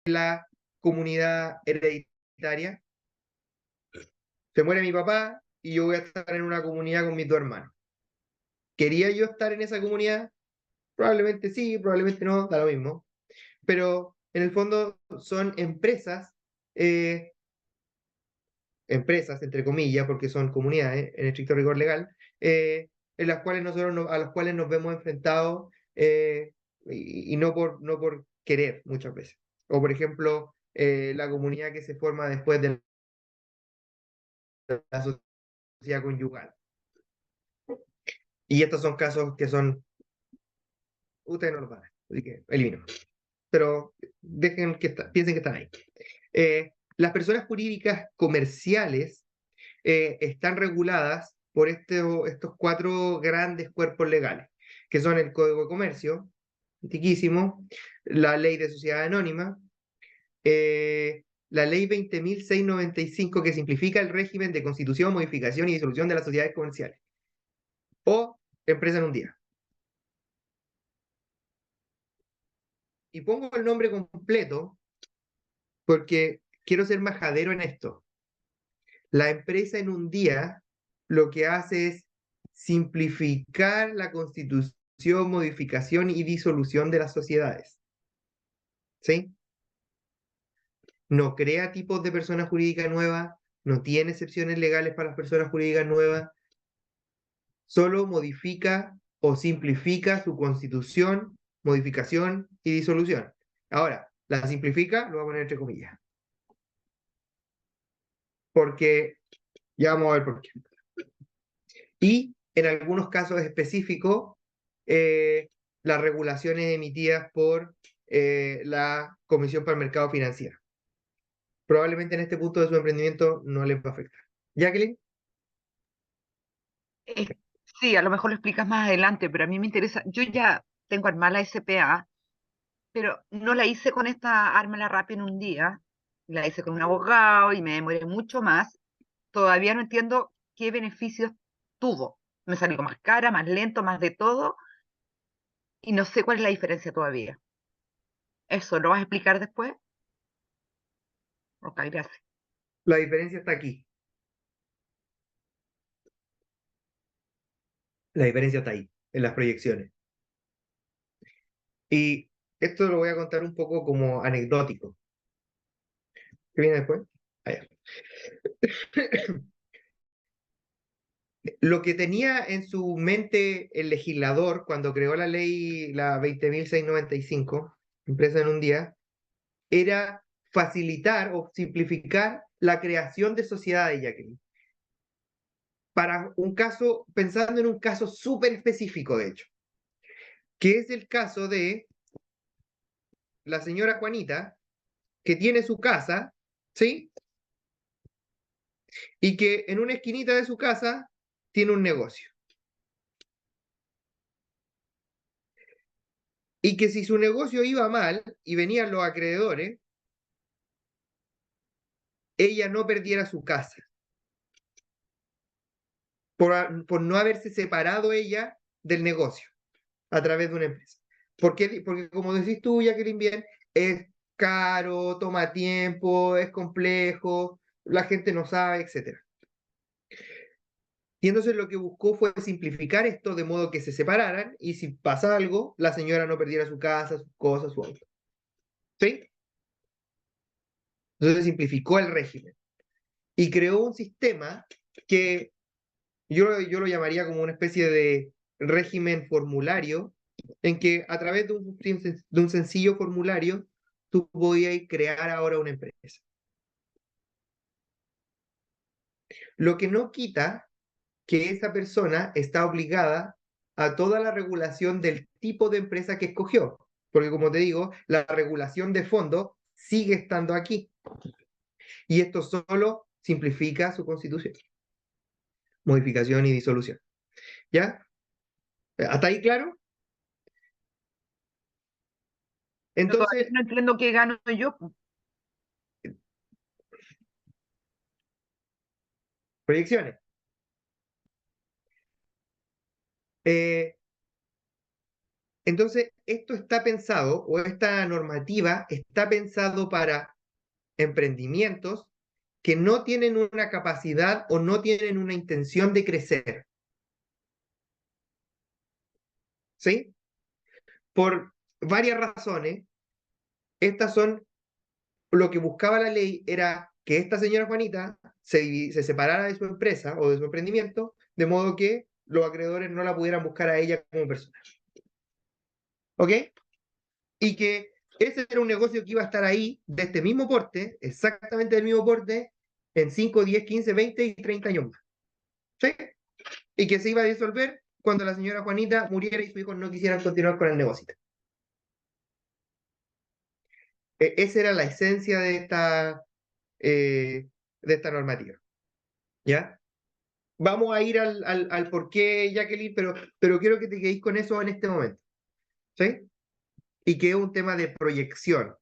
La comunidad hereditaria. Se muere mi papá y yo voy a estar en una comunidad con mis dos hermanos. ¿Quería yo estar en esa comunidad? Probablemente sí, probablemente no, da lo mismo. Pero en el fondo son empresas, empresas entre comillas, porque son comunidades en estricto rigor legal, en las cuales a las cuales nos vemos enfrentados y no por querer muchas veces. O por ejemplo, la comunidad que se forma después de la sociedad conyugal. Y estos son casos que son, ustedes no los van a ver, así que elimino. Pero dejen que piensen que están ahí. Las personas jurídicas comerciales están reguladas por estos cuatro grandes cuerpos legales, que son el Código de Comercio, antiquísimo, la Ley de Sociedad Anónima, la Ley 20.695, que simplifica el régimen de constitución, modificación y disolución de las sociedades comerciales, o Empresa en un día. Y pongo el nombre completo porque quiero ser majadero en esto. La empresa en un día lo que hace es simplificar la constitución, modificación y disolución de las sociedades. ¿Sí? No crea tipos de personas jurídicas nuevas, no tiene excepciones legales para las personas jurídicas nuevas, solo modifica o simplifica su constitución, modificación y disolución. Ahora, la simplifica, lo voy a poner entre comillas. Porque ya vamos a ver por qué. Y en algunos casos específicos, las regulaciones emitidas por la Comisión para el Mercado Financiero. Probablemente en este punto de su emprendimiento no les va a afectar. Jacqueline, Eh, sí, a lo mejor lo explicas más adelante, pero a mí me interesa. Yo ya tengo armada la SPA, pero no la hice con esta Ármela Rápido en un día. La hice con un abogado y me demoré mucho más. Todavía no entiendo qué beneficios tuvo. Me salió más cara, más lento, más de todo, y no sé cuál es la diferencia todavía. ¿Eso lo vas a explicar después? Ok, gracias. la diferencia está aquí. La diferencia está ahí. en las proyecciones. Y esto lo voy a contar un poco como anecdótico. ¿Qué viene después? Allá. Lo que tenía en su mente el legislador cuando creó la ley, la 20.695, impresa en un día, era facilitar o simplificar la creación de sociedades, Jacqueline. Para un caso, pensando en un caso súper específico, de hecho, que es el caso de la señora Juanita, que tiene su casa, ¿sí? Y que en una esquinita de su casa tiene un negocio. Y que si su negocio iba mal y venían los acreedores, ella no perdiera su casa. Por no haberse separado ella del negocio a través de una empresa. Porque como decís tú, Jacqueline, bien, es caro, toma tiempo, es complejo, la gente no sabe, etc. Y entonces lo que buscó fue simplificar esto de modo que se separaran y si pasa algo, la señora no perdiera su casa, sus cosas, su auto. ¿Sí? Entonces simplificó el régimen y creó un sistema que yo lo llamaría como una especie de régimen formulario, en que a través de un sencillo formulario tú podías crear ahora una empresa. Lo que no quita que esa persona está obligada a toda la regulación del tipo de empresa que escogió, porque como te digo, la regulación de fondo sigue estando aquí. Y esto solo simplifica su constitución, modificación y disolución. ¿Ya? ¿Hasta ahí claro? Yo todavía Entonces, no entiendo qué gano yo, po. proyecciones. Eh, entonces, esto está pensado, o esta normativa está pensado para emprendimientos que no tienen una capacidad o no tienen una intención de crecer. ¿Sí? Por varias razones. Estas son, lo que buscaba la ley era que esta señora Juanita se separara de su empresa o de su emprendimiento, de modo que los acreedores no la pudieran buscar a ella como persona. ¿Ok? Y que ese era un negocio que iba a estar ahí, de este mismo porte, exactamente del mismo porte, en 5, 10, 15, 20 y 30 años más. ¿Sí? Y que se iba a disolver cuando la señora Juanita muriera y sus hijos no quisieran continuar con el negocio. Esa era la esencia de esta normativa. ¿Ya? Vamos a ir al por qué, Jacqueline, pero quiero que te quedéis con eso en este momento. ¿Sí? Y que es un tema de proyección.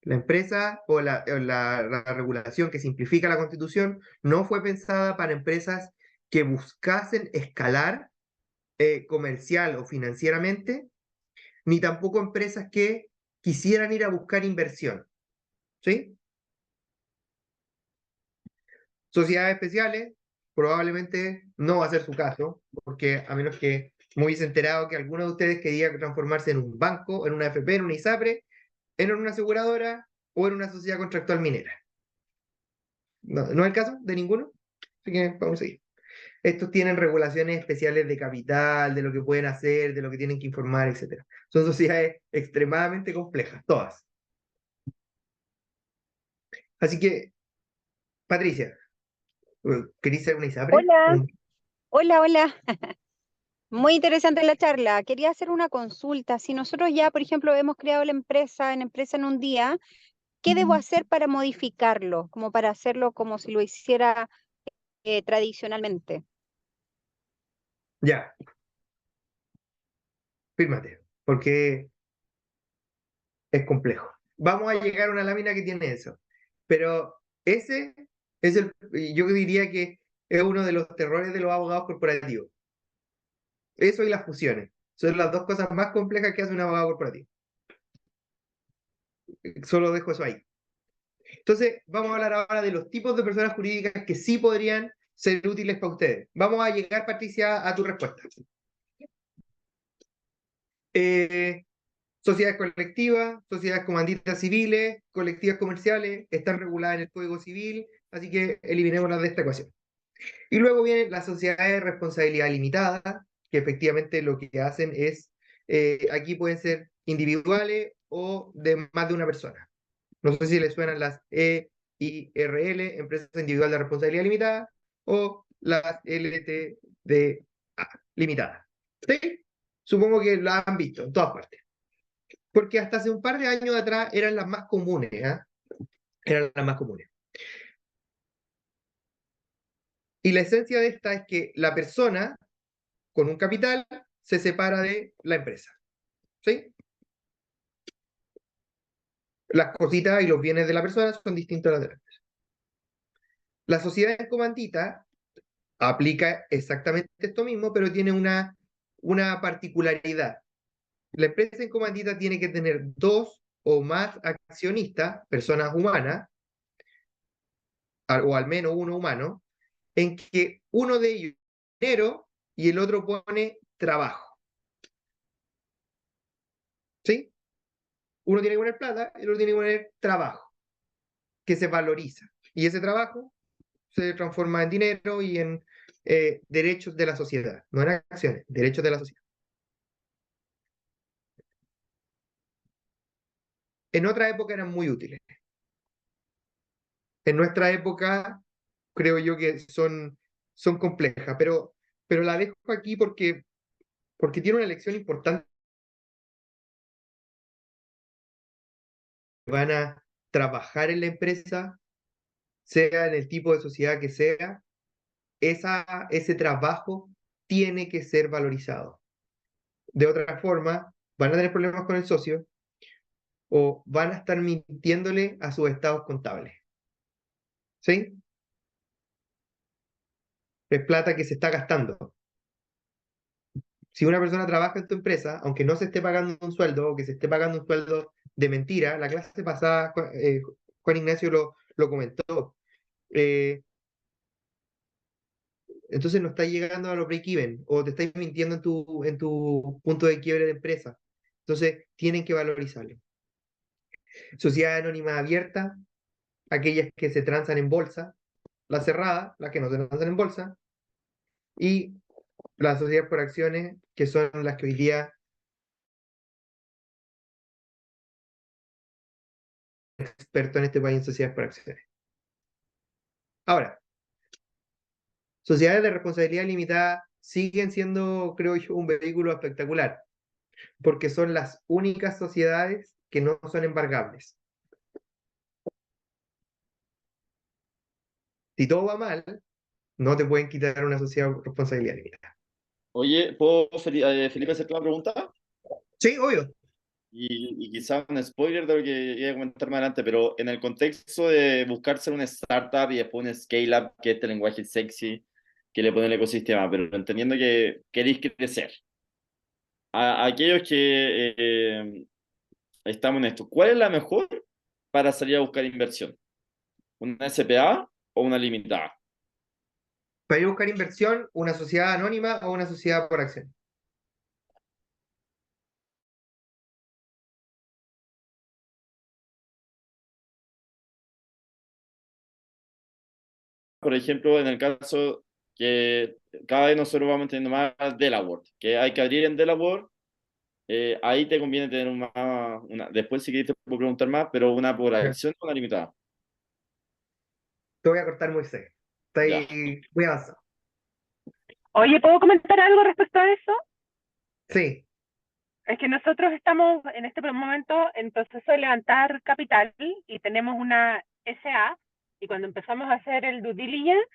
La empresa o la regulación que simplifica la Constitución no fue pensada para empresas que buscasen escalar comercial o financieramente, ni tampoco empresas que quisieran ir a buscar inversión. ¿Sí? Sociedades especiales, probablemente no va a ser su caso, porque a menos que me hubiese enterado que alguno de ustedes quería transformarse en un banco, en una AFP, en una ISAPRE, en una aseguradora o en una sociedad contractual minera. No, no es el caso de ninguno, así que vamos a seguir. Estos tienen regulaciones especiales de capital, de lo que pueden hacer, de lo que tienen que informar, etc. Son sociedades extremadamente complejas, todas. Así que, Patricia, ¿queréis ser una ISAPRE? Hola, hola. Muy interesante la charla. Quería hacer una consulta. Si nosotros ya, por ejemplo, hemos creado la empresa en un día, ¿qué debo hacer para modificarlo? Como para hacerlo como si lo hiciera tradicionalmente. Ya, fírmate, porque es complejo. Vamos a llegar a una lámina que tiene eso. Pero ese es yo diría que es uno de los terrores de los abogados corporativos. Eso y las fusiones. Son las dos cosas más complejas que hace un abogado corporativo. Solo dejo eso ahí. Entonces, vamos a hablar ahora de los tipos de personas jurídicas que sí podrían ser útiles para ustedes. Vamos a llegar, Patricia, a tu respuesta. Eh, sociedades colectivas, sociedades comanditas civiles, colectivas comerciales, están reguladas en el Código Civil, así que eliminémoslas de esta ecuación. Y luego vienen las sociedades de responsabilidad limitada, que efectivamente lo que hacen es, aquí pueden ser individuales o de más de una persona. No sé si les suenan las EIRL, Empresas Individual de Responsabilidad Limitada, o las LTDA Limitada. ¿Sí? Supongo que la han visto en todas partes. Porque hasta hace un par de años atrás eran las más comunes, ¿ah? Eran las más comunes. Y la esencia de esta es que la persona con un capital se separa de la empresa. ¿Sí? Las cositas y los bienes de la persona son distintos a las de la empresa. La sociedad en comandita aplica exactamente esto mismo, pero tiene una particularidad. La empresa en comandita tiene que tener 2 o más accionistas, personas humanas, o al menos uno humano, en que uno de ellos pone dinero y el otro pone trabajo. ¿Sí? Uno tiene que poner plata, el otro tiene que poner trabajo, que se valoriza. Y ese trabajo se transforma en dinero y en derechos de la sociedad, no en acciones, derechos de la sociedad. En otra época eran muy útiles. En nuestra época creo yo que son complejas, pero la dejo aquí porque tiene una lección importante. Van a trabajar en la empresa, sea en el tipo de sociedad que sea, ese trabajo tiene que ser valorizado. De otra forma, van a tener problemas con el socio o van a estar mintiéndole a sus estados contables. ¿Sí? Es plata que se está gastando. Si una persona trabaja en tu empresa, aunque no se esté pagando un sueldo o que se esté pagando un sueldo de mentira, la clase pasada Juan Ignacio lo comentó. eh, entonces no estás llegando a los break-even o te estás mintiendo en tu punto de quiebre de empresa. Entonces tienen que valorizarlo. Sociedad anónima abierta, aquellas que se transan en bolsa, la cerrada, las que no se transan en bolsa, y las sociedades por acciones, que son las que hoy día experto en este país en sociedades por acciones. Ahora, sociedades de responsabilidad limitada siguen siendo, creo yo, un vehículo espectacular, porque son las únicas sociedades que no son embargables. Si todo va mal, no te pueden quitar una sociedad de responsabilidad limitada. Oye, ¿puedo, Felipe, hacerte una pregunta? Sí, obvio. Y quizás un spoiler de lo que iba a comentar más adelante, pero en el contexto de buscar ser una startup y después un scale-up, que es este lenguaje sexy que le pone el ecosistema, pero entendiendo que queréis crecer. A aquellos que estamos en esto, ¿cuál es la mejor para salir a buscar inversión? ¿Una SPA o una limitada? Para ir a buscar inversión, una sociedad anónima o una sociedad por acción. Por ejemplo, en el caso que cada vez nosotros vamos teniendo más Delaware, que hay que abrir en Delaware, ahí te conviene tener después si quieres te puedo preguntar más, pero una por Ya. acción o una limitada. Te voy a cortar muy seco. Está Ya. ahí muy avanzado. Oye, ¿puedo comentar algo respecto a eso? Sí, Es que nosotros estamos en este momento en proceso de levantar capital y tenemos una SA, y cuando empezamos a hacer el due diligence,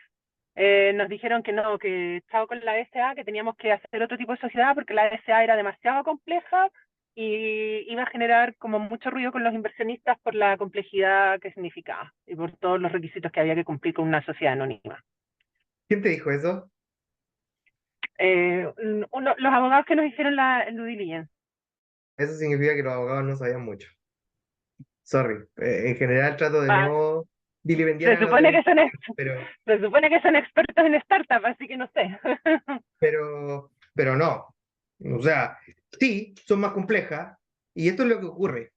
nos dijeron que no, que estaba con la SA, que teníamos que hacer otro tipo de sociedad porque la SA era demasiado compleja y iba a generar como mucho ruido con los inversionistas por la complejidad que significaba y por todos los requisitos que había que cumplir con una sociedad anónima. ¿quién te dijo eso? Los abogados que nos hicieron el due diligence. Eso significa que los abogados no sabían mucho. Sorry. En general trato de Ah, no vilipendiar se a los supone demás, que son pero, se supone que son expertos en startup, así que no sé. pero no. O sea, Sí, son más complejas, y esto es lo que ocurre.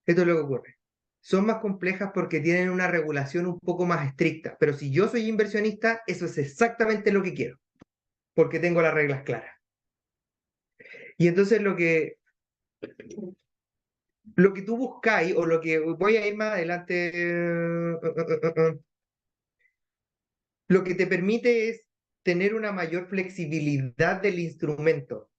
Esto es lo que ocurre. Son más complejas porque tienen una regulación un poco más estricta, pero si yo soy inversionista, eso es exactamente lo que quiero, porque tengo las reglas claras. Y entonces lo que tú buscáis, o lo que voy a ir más adelante, lo que te permite es tener una mayor flexibilidad del instrumento.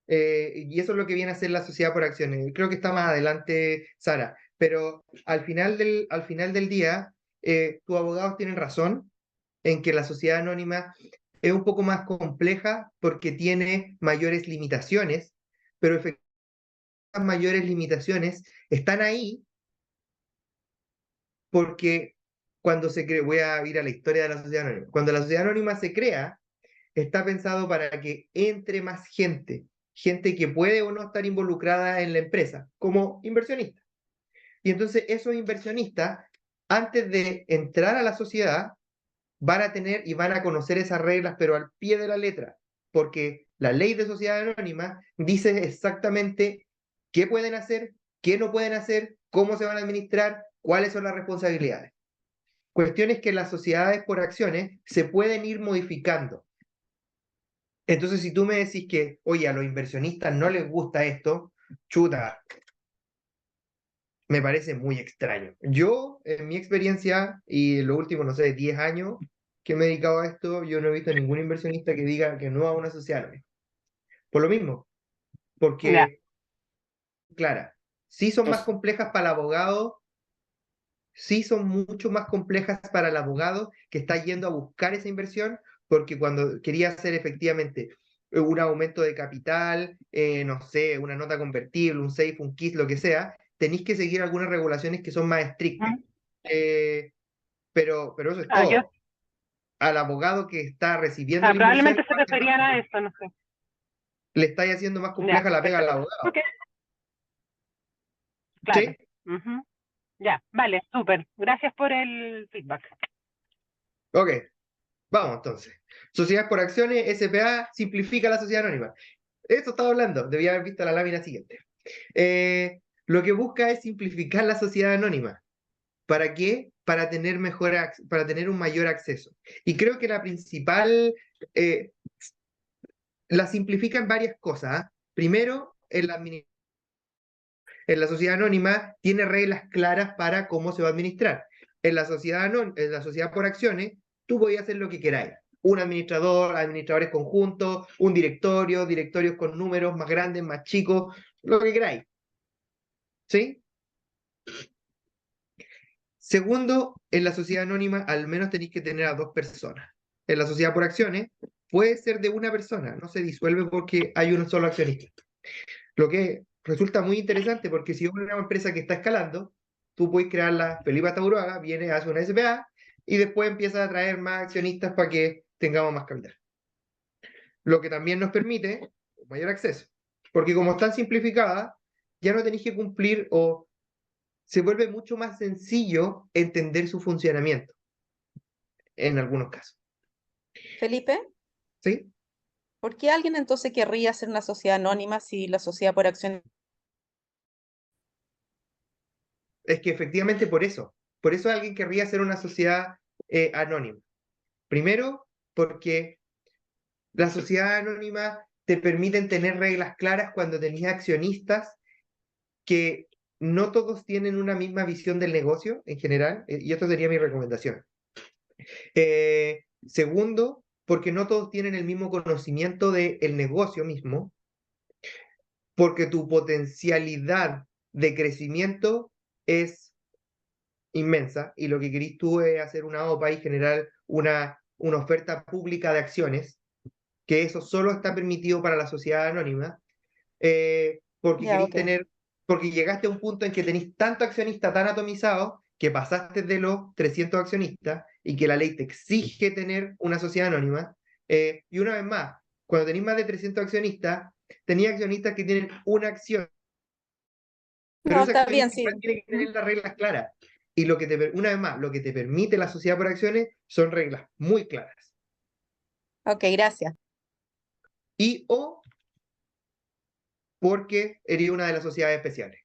Y eso es lo que viene a ser la sociedad por acciones. Creo que está más adelante, Sara, pero al final del día, tus abogados tienen razón en que la sociedad anónima es un poco más compleja porque tiene mayores limitaciones, pero efectivamente las mayores limitaciones están ahí porque cuando se crea, voy a ir a la historia de la sociedad anónima, cuando la sociedad anónima se crea, está pensado para que entre más gente, gente que puede o no estar involucrada en la empresa, como inversionista. Y entonces esos inversionistas, antes de entrar a la sociedad, van a tener y van a conocer esas reglas, pero al pie de la letra, porque la ley de sociedad anónima dice exactamente qué pueden hacer, qué no pueden hacer, cómo se van a administrar, cuáles son las responsabilidades. Cuestiones que las sociedades por acciones se pueden ir modificando. Entonces, si tú me decís que, oye, a los inversionistas no les gusta esto, chuta, me parece muy extraño. Yo, en mi experiencia, y en los últimos, no sé, 10 años que me he dedicado a esto, yo no he visto ningún inversionista que diga que no a una sociedad anónima. Por lo mismo, Ya. porque, Clara, sí son más Nos- complejas para el abogado, sí son mucho más complejas para el abogado que está yendo a buscar esa inversión, porque cuando quería hacer efectivamente un aumento de capital, no sé, una nota convertible, un SAFE, un KISS, lo que sea, tenéis que seguir algunas regulaciones que son más estrictas. Mm. Eh, pero eso es Ah, yo, todo. Al abogado que está recibiendo la inversión, probablemente se referían a eso, no sé. le estáis haciendo más Ya, compleja la pega al perfecto. abogado. Ok, claro. ¿Sí? Ujú. Ya, vale, súper. Gracias por el feedback. Ok, vamos entonces. Sociedades por acciones, SPA, simplifica la sociedad anónima. Eso estaba hablando, debía haber visto la lámina siguiente. Lo que busca es simplificar la sociedad anónima. ¿Para qué? Para tener para tener un mayor acceso. Y creo que la principal, la simplifica en varias cosas. ¿Ah? Primero, en la sociedad anónima tiene reglas claras para cómo se va a administrar. En la sociedad por acciones, tú podías hacer lo que queráis. Un administrador, administradores conjuntos, un directorio, directorios con números más grandes, más chicos, lo que queráis. ¿Sí? Segundo, en la sociedad anónima al menos tenéis que tener a dos personas. En la sociedad por acciones puede ser de una persona, no se disuelve porque hay un solo accionista. Lo que resulta muy interesante porque si es una empresa que está escalando, tú puedes crearla, Felipe Tauroaga viene, hace una SPA y después empieza a traer más accionistas para que tengamos más capital. Lo que también nos permite un mayor acceso. Porque como están simplificadas, ya no tenéis que cumplir o se vuelve mucho más sencillo entender su funcionamiento en algunos casos. Felipe, ¿Sí? ¿por qué alguien entonces querría hacer una sociedad anónima si la sociedad por acciones? Es que efectivamente por eso alguien querría hacer una sociedad anónima. Primero, porque la sociedad anónima te permiten tener reglas claras cuando tenías accionistas que no todos tienen una misma visión del negocio en general, y esto sería mi recomendación. Segundo, porque no todos tienen el mismo conocimiento del negocio mismo, porque tu potencialidad de crecimiento es inmensa y lo que querís tú es hacer una OPA y generar una oferta pública de acciones, que eso solo está permitido para la sociedad anónima, porque Ya, queréis ok. tener, porque llegaste a un punto en que tenéis tanto accionista tan atomizado que pasaste de los 300 accionistas y que la ley te exige tener una sociedad anónima. Y una vez más, cuando tenéis más de 300 accionistas, tenéis accionistas que tienen una acción, pero No, ese está bien, accionista sí. igual tiene que tener Ujú. las reglas claras. Y una vez más, lo que te permite la sociedad por acciones son reglas muy claras. Ok, gracias. Y o porque eres una de las sociedades especiales.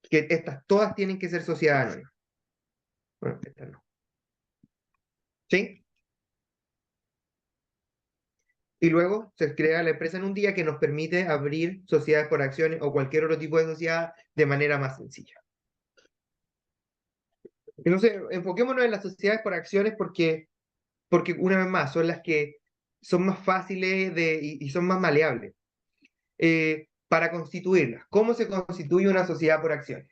Que estas todas tienen que ser sociedades anónimas. Bueno, estas no. ¿Sí? Y luego se crea la empresa en un día que nos permite abrir sociedades por acciones o cualquier otro tipo de sociedad de manera más sencilla. Entonces, enfoquémonos en las sociedades por acciones porque una vez más, son las que son más fáciles y son más maleables. Para constituirlas, ¿cómo se constituye una sociedad por acciones?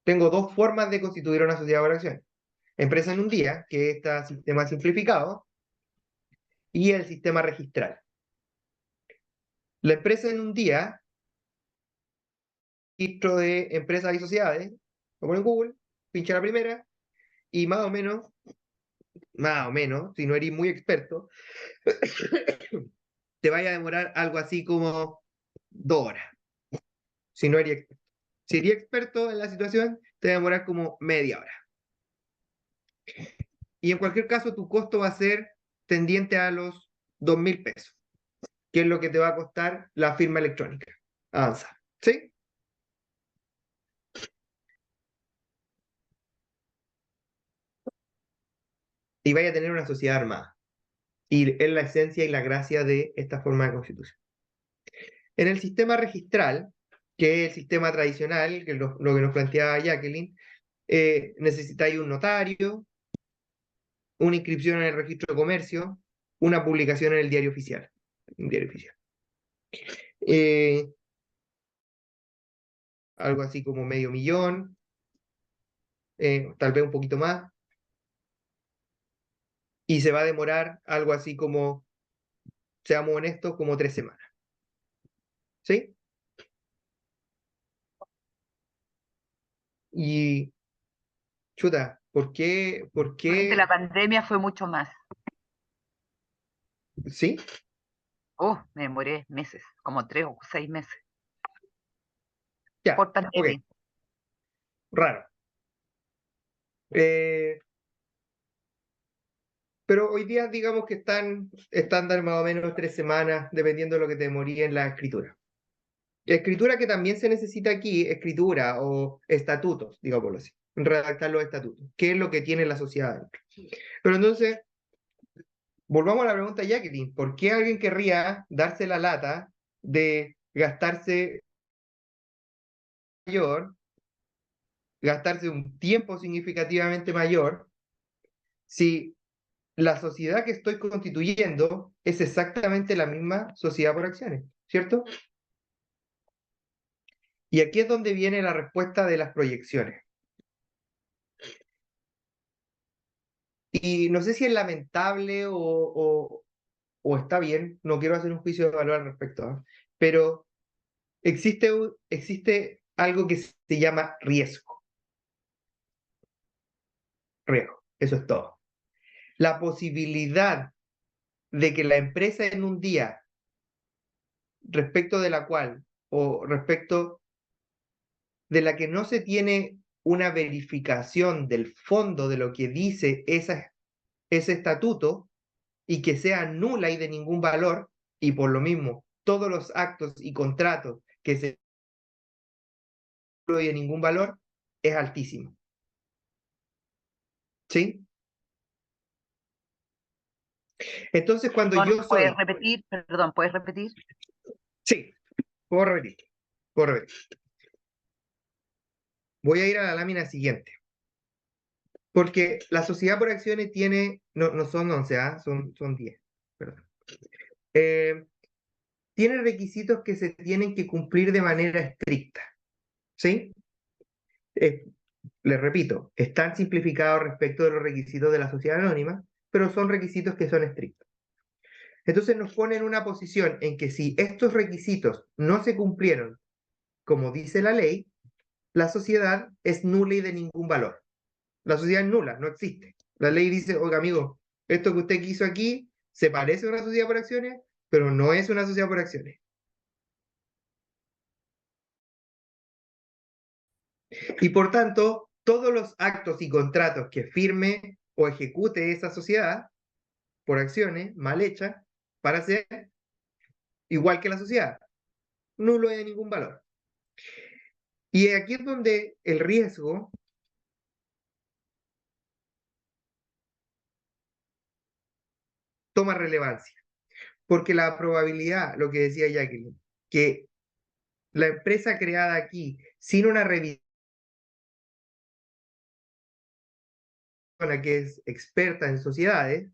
Tengo dos formas de constituir una sociedad por acciones. Empresa en un día, que es este sistema simplificado, y el sistema registral. La empresa en un día, registro de empresas y sociedades, lo pone en Google, pincha la primera, y más o menos, si no eres muy experto, te vaya a demorar algo así como 2 horas. Si no eres experto. Si eres experto en la situación, te va a demorar como media hora. Y en cualquier caso, tu costo va a ser tendiente a los 2.000 pesos, que es lo que te va a costar la firma electrónica. Avanza. ¿Sí? Y vaya a tener una sociedad armada. Y es la esencia y la gracia de esta forma de constitución. En el sistema registral, que es el sistema tradicional, que es lo que nos planteaba Jacqueline, necesitáis un notario, una inscripción en el registro de comercio, una publicación en el diario oficial. Un diario oficial. Algo así como $500,000, tal vez un poquito más. Y se va a demorar algo así como, seamos honestos, como 3 semanas. ¿Sí? Y, chuta, ¿por qué? Durante la pandemia fue mucho más. ¿Sí? Oh, me demoré meses, como 3 o 6 meses. Ya, Por pandemia. ok. Raro. Pero hoy día digamos que están estándar más o menos 3 semanas, dependiendo de lo que te demoría en la escritura. Escritura que también se necesita aquí, escritura o estatutos, digámoslo así, redactar los estatutos, qué es lo que tiene la sociedad dentro. Pero entonces, volvamos a la pregunta de Jacqueline, ¿por qué alguien querría darse la lata de gastarse un tiempo significativamente mayor si la sociedad que estoy constituyendo es exactamente la misma sociedad por acciones, ¿cierto? Y aquí es donde viene la respuesta de las proyecciones. Y no sé si es lamentable o está bien, no quiero hacer un juicio de valor al respecto, ¿eh? Pero existe algo que se llama riesgo. Riesgo, eso es todo. La posibilidad de que la empresa en un día, respecto de la cual, o respecto de la que no se tiene una verificación del fondo de lo que dice ese estatuto, y que sea nula y de ningún valor, y por lo mismo todos los actos y contratos que se de ningún valor, es altísimo. ¿Sí? Entonces, cuando yo soy... ¿Puedes repetir? Perdón, ¿puedes repetir? Sí, puedo repetir. Voy a ir a la lámina siguiente. Porque la sociedad por acciones tiene, no son 11, son 10. Perdón. Tiene requisitos que se tienen que cumplir de manera estricta. ¿Sí? Les repito, están simplificados respecto de los requisitos de la sociedad anónima, pero son requisitos que son estrictos. Entonces nos pone en una posición en que si estos requisitos no se cumplieron como dice la ley, la sociedad es nula y de ningún valor. La sociedad es nula, no existe. La ley dice, oiga amigo, esto que usted quiso aquí se parece a una sociedad por acciones, pero no es una sociedad por acciones. Y por tanto, todos los actos y contratos que firme o ejecute esa sociedad por acciones mal hechas, para ser igual que la sociedad. nulo y de ningún valor. Y aquí es donde el riesgo toma relevancia, porque la probabilidad, lo que decía Jacqueline, que la empresa creada aquí, sin una revisión que es experta en sociedades,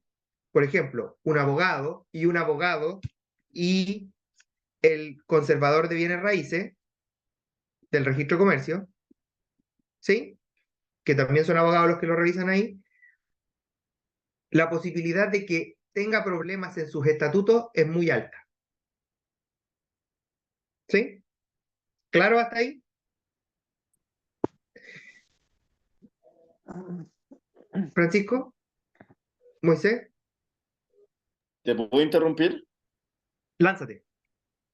por ejemplo, un abogado y el conservador de bienes raíces del registro de comercio, ¿sí? Que también son abogados los que lo revisan ahí, la posibilidad de que tenga problemas en sus estatutos es muy alta. ¿Sí? ¿Claro hasta ahí? Francisco, Moisés, ¿Te puedo interrumpir? lánzate.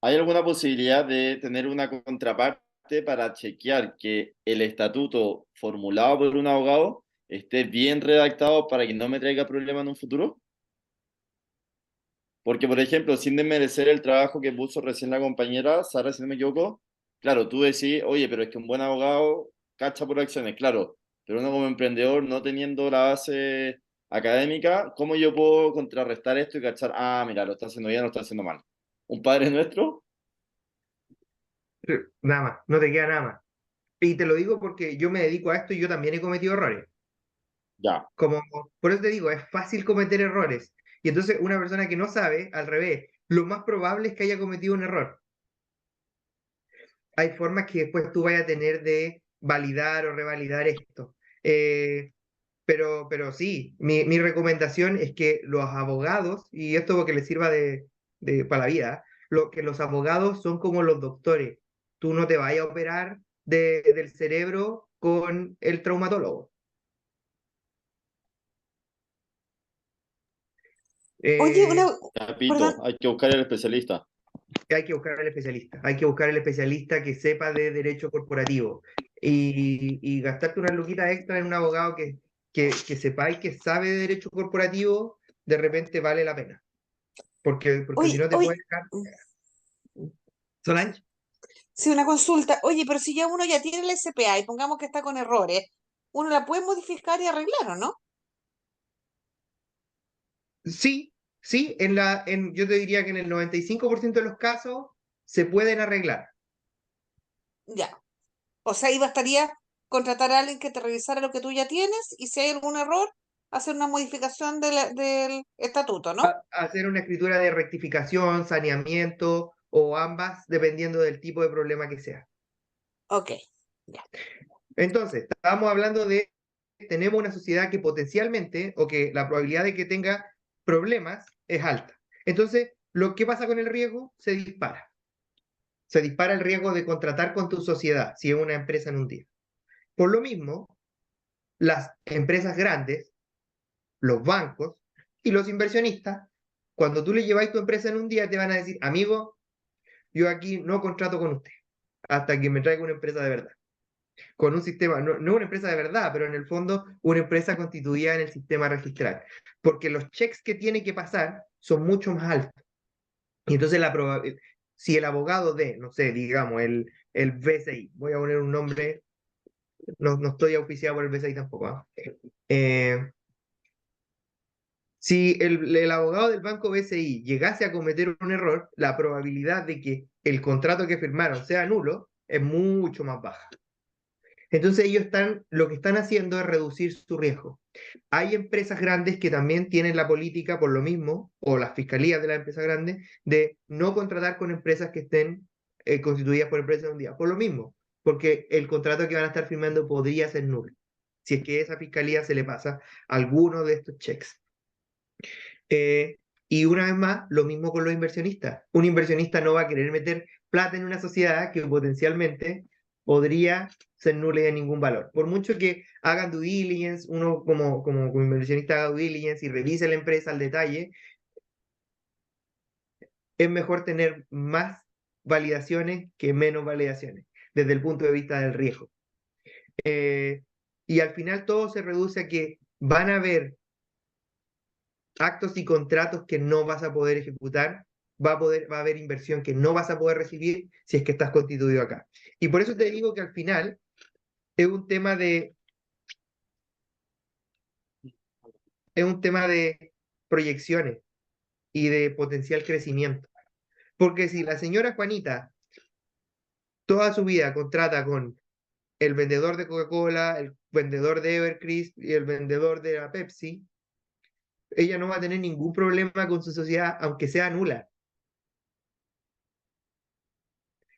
¿Hay alguna posibilidad de tener una contraparte para chequear que el estatuto formulado por un abogado esté bien redactado para que no me traiga problemas en un futuro? Porque, por ejemplo, sin desmerecer el trabajo que puso recién la compañera, Sara, si no me equivoco, claro, tú decís, oye, pero es que un buen abogado cacha por acciones, claro, pero uno como emprendedor, no teniendo la base académica, ¿cómo yo puedo contrarrestar esto y cachar, ah, mira, lo está haciendo bien, lo está haciendo mal? ¿Un padre nuestro? Nada más, no te queda nada más. Y te lo digo porque yo me dedico a esto y yo también he cometido errores. Ya. Como, por eso te digo, es fácil cometer errores. Y entonces una persona que no sabe, al revés, lo más probable es que haya cometido un error. Hay formas que después tú vayas a tener de validar o revalidar esto. Pero sí, mi recomendación es que los abogados, y esto porque les sirva para la vida, que los abogados son como los doctores. Tú no te vayas a operar del cerebro con el traumatólogo. Oye, Eh, perdón, Capito, hay que buscar al especialista. Hay que buscar al especialista, hay que buscar el especialista que sepa de derecho corporativo y gastarte unas luquitas extra en un abogado que sepa y que sabe de derecho corporativo, de repente vale la pena, porque si oye, no te puedes oye, dejar. Solange, sí, una consulta. Oye, pero si ya uno ya tiene la SPA y pongamos que está con errores, uno la puede modificar y arreglar, ¿o no? sí, sí, yo te diría que en el 95% de los casos se pueden arreglar. Ya. O sea, ahí bastaría contratar a alguien que te revisara lo que tú ya tienes y si hay algún error, hacer una modificación del estatuto, ¿no? Hacer una escritura de rectificación, saneamiento o ambas, dependiendo del tipo de problema que sea. Ok, ya. Entonces, estábamos hablando de, tenemos una sociedad que potencialmente, o que la probabilidad de que tenga problemas es alta. Entonces, ¿qué pasa con el riesgo? Se dispara. Se dispara el riesgo de contratar con tu sociedad, si es una empresa en un día. Por lo mismo, las empresas grandes, los bancos y los inversionistas, cuando tú le lleváis tu empresa en un día, te van a decir, amigo, yo aquí no contrato con usted, hasta que me traiga una empresa de verdad. Con un sistema, no una empresa de verdad, pero en el fondo una empresa constituida en el sistema registral, porque los checks que tiene que pasar son mucho más altos. Y entonces si el abogado de, no sé, digamos, el BCI, voy a poner un nombre, no estoy auspiciado por el BCI tampoco, ¿ah? Si el abogado del banco BCI llegase a cometer un error, la probabilidad de que el contrato que firmaron sea nulo es mucho más baja. Entonces lo que están haciendo es reducir su riesgo. Hay empresas grandes que también tienen la política por lo mismo, o las fiscalías de las empresas grandes, de no contratar con empresas que estén constituidas por empresas de un día. Por lo mismo, porque el contrato que van a estar firmando podría ser nulo, si es que a esa fiscalía se le pasa alguno de estos checks. Y una vez más, lo mismo con los inversionistas. Un inversionista no va a querer meter plata en una sociedad que potencialmente podría ser nula y de ningún valor. Por mucho que hagan due diligence, uno como inversionista haga due diligence y revise la empresa al detalle, es mejor tener más validaciones que menos validaciones, desde el punto de vista del riesgo. Y al final todo se reduce a que van a haber actos y contratos que no vas a poder ejecutar va a haber inversión que no vas a poder recibir si es que estás constituido acá. Y por eso te digo que al final es un tema de proyecciones y de potencial crecimiento. Porque si la señora Juanita toda su vida contrata con el vendedor de Coca-Cola, el vendedor de Evercrisp y el vendedor de la Pepsi, ella no va a tener ningún problema con su sociedad, aunque sea nula.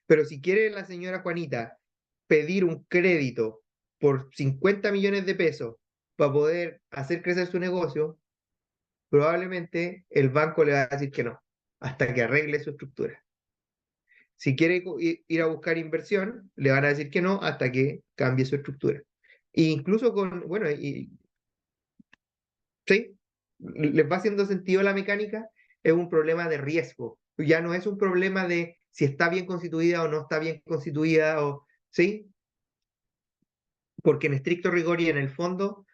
Pero si quiere la señora Juanita pedir un crédito por 50 millones de pesos para poder hacer crecer su negocio, probablemente el banco le va a decir que no, hasta que arregle su estructura. Si quiere ir a buscar inversión, le van a decir que no hasta que cambie su estructura. E incluso ¿sí? ¿Les va haciendo sentido la mecánica? Es un problema de riesgo. Ya no es un problema de si está bien constituida o no está bien constituida, ¿sí? Porque en estricto rigor y en el fondo,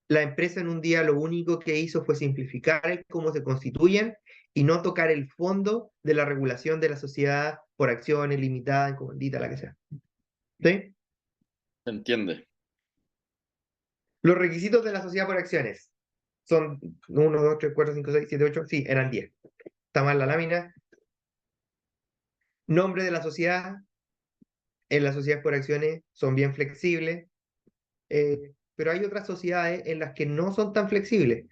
la empresa en un día lo único que hizo fue simplificar cómo se constituyen y no tocar el fondo de la regulación de la sociedad por acciones limitadas, comandita, la que sea. ¿Sí? Se entiende. Los requisitos de la sociedad por acciones son 1, 2, 3, 4, 5, 6, 7, 8, sí, eran 10. Está mal la lámina. Nombre de la sociedad. En las sociedades por acciones son bien flexibles, pero hay otras sociedades en las que no son tan flexibles.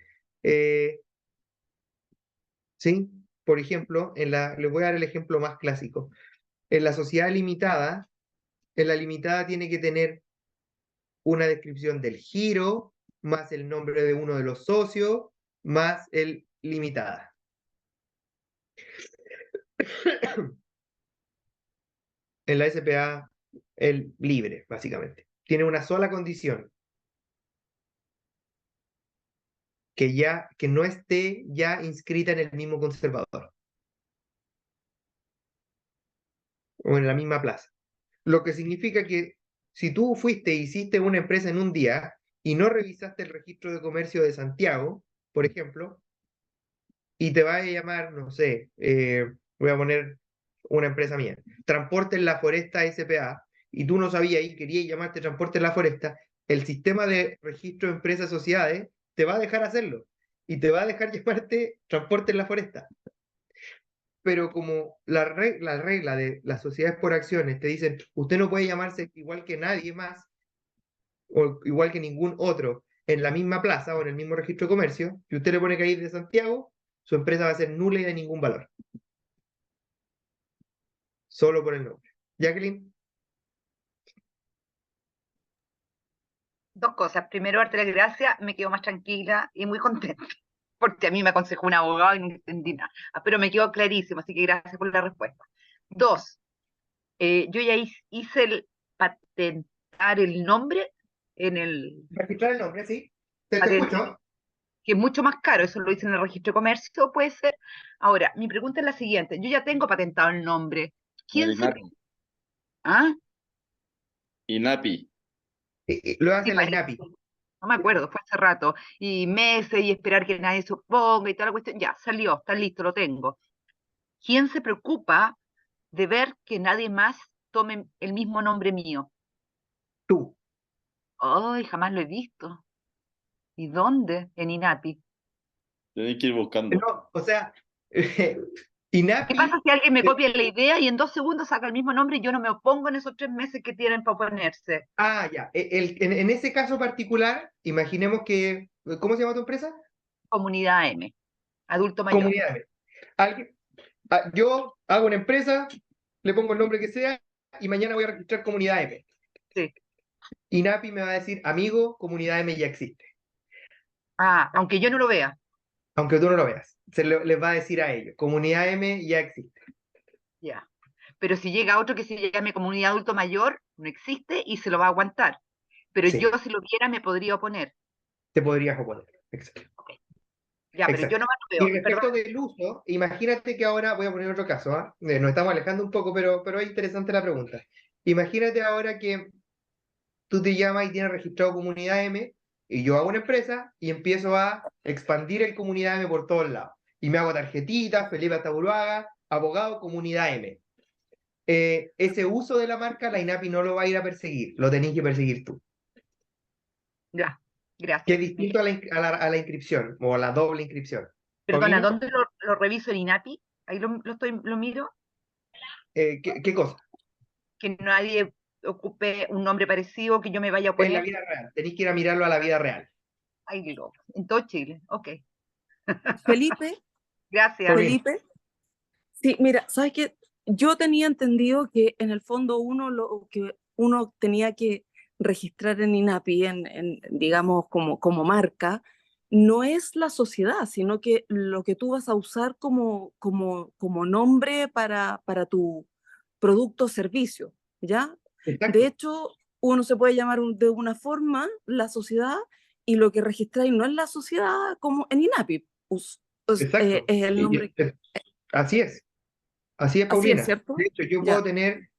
¿Sí? Por ejemplo, les voy a dar el ejemplo más clásico. En la sociedad limitada, en la limitada tiene que tener una descripción del giro, más el nombre de uno de los socios, más el limitada. En la SPA, el libre, básicamente. Tiene una sola condición. Que no esté ya inscrita en el mismo conservador. O en la misma plaza. Lo que significa que si tú fuiste e hiciste una empresa en un día y no revisaste el registro de comercio de Santiago, por ejemplo, y te va a llamar, no sé, voy a poner una empresa mía, Transporte en la Foresta SPA, y tú no sabías y querías llamarte Transporte en la Foresta, el sistema de registro de empresas sociedades te va a dejar hacerlo y te va a dejar llamarte Transporte en la Foresta. Pero como la regla de las sociedades por acciones te dicen, usted no puede llamarse igual que nadie más, o igual que ningún otro, en la misma plaza o en el mismo registro de comercio, si usted le pone que ir de Santiago, su empresa va a ser nula y de ningún valor. Solo por el nombre. Jacqueline. Dos cosas. Primero, darte las gracias, me quedo más tranquila y muy contenta, porque a mí me aconsejó un abogado y no entendí nada. Pero me quedó clarísimo, así que gracias por la respuesta. Dos, yo ya hice el patentar el nombre en el Registrar el nombre, sí. Te patente, escucho. que es mucho más caro, eso lo hice en el registro de comercio, puede ser. Ahora, mi pregunta es la siguiente, yo ya tengo patentado el nombre. ¿Quién El se... INAPI. ¿Ah? INAPI. Lo Sí, hace la parece. INAPI. No me acuerdo, fue hace rato. Y meses y esperar que nadie se oponga y toda la cuestión. Ya, salió, está listo, lo tengo. ¿Quién se preocupa de ver que nadie más tome el mismo nombre mío? Tú. Ay, jamás lo he visto. ¿Y dónde? En INAPI. Tienes que ir buscando. No, o sea, ¿Qué INAPI. pasa si alguien me copia la idea y en 2 segundos saca el mismo nombre y yo no me opongo en esos 3 meses que tienen para oponerse? Ya. En ese caso particular, imaginemos que. ¿Cómo se llama tu empresa? Comunidad M, adulto mayor. Comunidad M. Yo hago una empresa, le pongo el nombre que sea y mañana voy a registrar Comunidad M. Sí. INAPI me va a decir, amigo, Comunidad M ya existe. Aunque yo no lo vea. Aunque tú no lo veas. Les va a decir a ellos, Comunidad M ya existe. Ya. Pero si llega otro que se llame comunidad adulto mayor, no existe y se lo va a aguantar. Pero Sí. yo si lo viera me podría oponer. Te podrías oponer. Exacto. Ya, pero Exacto. yo no me Y lo veo. respecto Perdón. del uso, imagínate que ahora, voy a poner otro caso, nos estamos alejando un poco, pero es interesante la pregunta. Imagínate ahora que tú te llamas y tienes registrado Comunidad M, y yo hago una empresa y empiezo a expandir el Comunidad M por todos lados. Y me hago tarjetitas, Felipe Ataburuaga, abogado comunidad M. Ese uso de la marca, la INAPI no lo va a ir a perseguir, lo tenés que perseguir tú. Ya, Que es gracias. distinto a la inscripción o a la doble inscripción. Perdona, Paulina, ¿dónde lo reviso en INAPI? Ahí lo miro, ¿qué cosa? que nadie ocupe un nombre parecido, que yo me vaya a En la poner. vida real, tenéis que ir a mirarlo a la vida real. Ahí lo, en todo Chile, ok. Felipe, Gracias. Paulina. Felipe, sí, mira, ¿sabes qué? Yo tenía entendido que en el fondo lo que uno tenía que registrar en INAPI, digamos, como marca, no es la sociedad, sino que lo que tú vas a usar como nombre para tu producto o servicio, ¿ya? Exacto, De hecho, uno se puede llamar de una forma la sociedad y lo que registráis no es la sociedad como en INAPI, exacto. es el nombre. Así es, Así es, Paulina. ¿cierto? De hecho, Ya.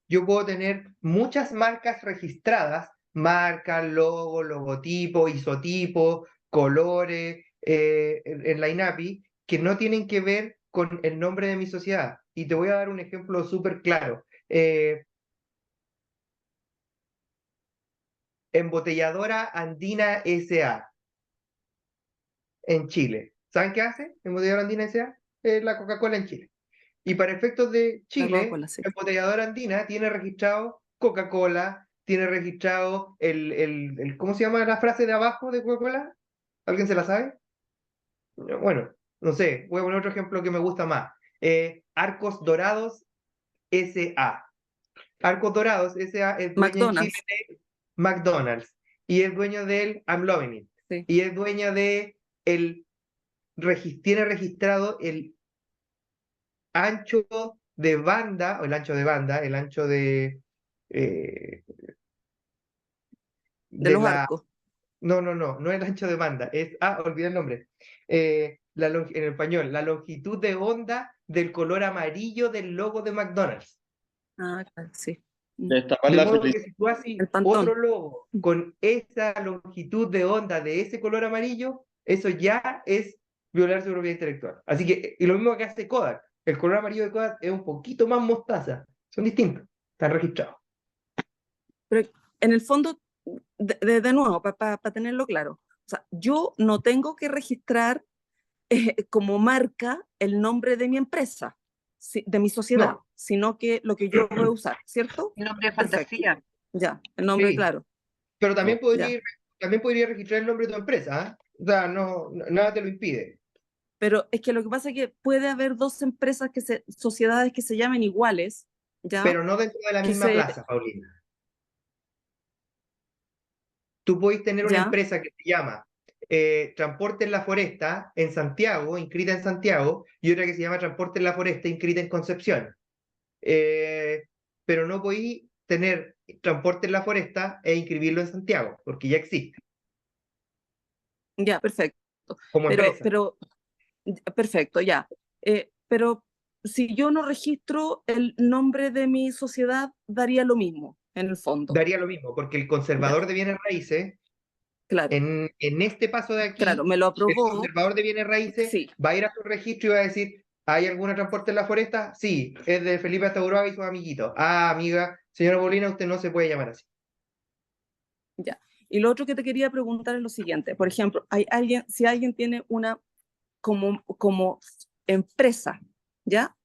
yo puedo tener muchas marcas registradas, marcas, logo, logotipo, isotipo, colores, en la INAPI, que no tienen que ver con el nombre de mi sociedad. Y te voy a dar un ejemplo súper claro. Embotelladora Andina S.A. en Chile. ¿Saben qué hace Embotelladora Andina S.A.? Es la Coca-Cola en Chile. Y para efectos de La Chile, Coca-Cola, sí. Embotelladora Andina tiene registrado Coca-Cola, tiene registrado ¿cómo se llama la frase de abajo de Coca-Cola? ¿Alguien se la sabe? Bueno, no sé, voy a poner otro ejemplo que me gusta más. Arcos Dorados S.A. Arcos Dorados S.A. es dueña en Chile McDonald's, de McDonald's y es dueño del I'm Loving It sí. y es dueña de tiene registrado el ancho de banda, o el ancho de banda, el ancho eh, De de los la, arcos. no es el ancho de banda, olvidé el nombre, en español, la longitud de onda del color amarillo del logo de McDonald's. Ah, claro, sí. Destapar De la modo que felicidad. si tú haces El otro Pantón. logo con esa longitud de onda de ese color amarillo, eso ya es violar su propiedad intelectual. Así que, y lo mismo que hace Kodak. El color amarillo de Kodak es un poquito más mostaza. Son distintos. Están registrados. Pero en el fondo, de nuevo, para tenerlo claro, o sea, yo no tengo que registrar como marca el nombre de mi empresa, de mi sociedad, No, sino que lo que yo voy a usar, ¿cierto? El nombre de Perfecto. fantasía. Ya, el nombre, sí. claro. Pero también Ya. podría registrar el nombre de tu empresa. ¿Ah? O sea, nada te lo impide. Pero es que lo que pasa es que puede haber dos empresas, sociedades que se llamen iguales, ¿ya? Pero no dentro de la Que misma plaza, Paulina. Tú podés tener una ¿ya? empresa que se llama Transporte en la Foresta en Santiago, inscrita en Santiago, y otra que se llama Transporte en la Foresta, inscrita en Concepción. Pero no podéis tener Transporte en la Foresta e inscribirlo en Santiago, porque ya existe Ya, perfecto. como empresa. Perfecto, ya. Pero si yo no registro el nombre de mi sociedad, daría lo mismo, en el fondo. Daría lo mismo, porque el conservador de bienes raíces, Claro, en este paso de claro, aquí, me lo el aprobó. conservador de bienes raíces Sí, va a ir a su registro y va a decir, ¿hay alguna Transporte en la Foresta? Sí, es de Felipe Astaburuaga y sus amiguitos. Ah, amiga, señora Molina, usted no se puede llamar así. ya. Y lo otro que te quería preguntar es lo siguiente. Por ejemplo, si alguien tiene una como empresa, ¿ya?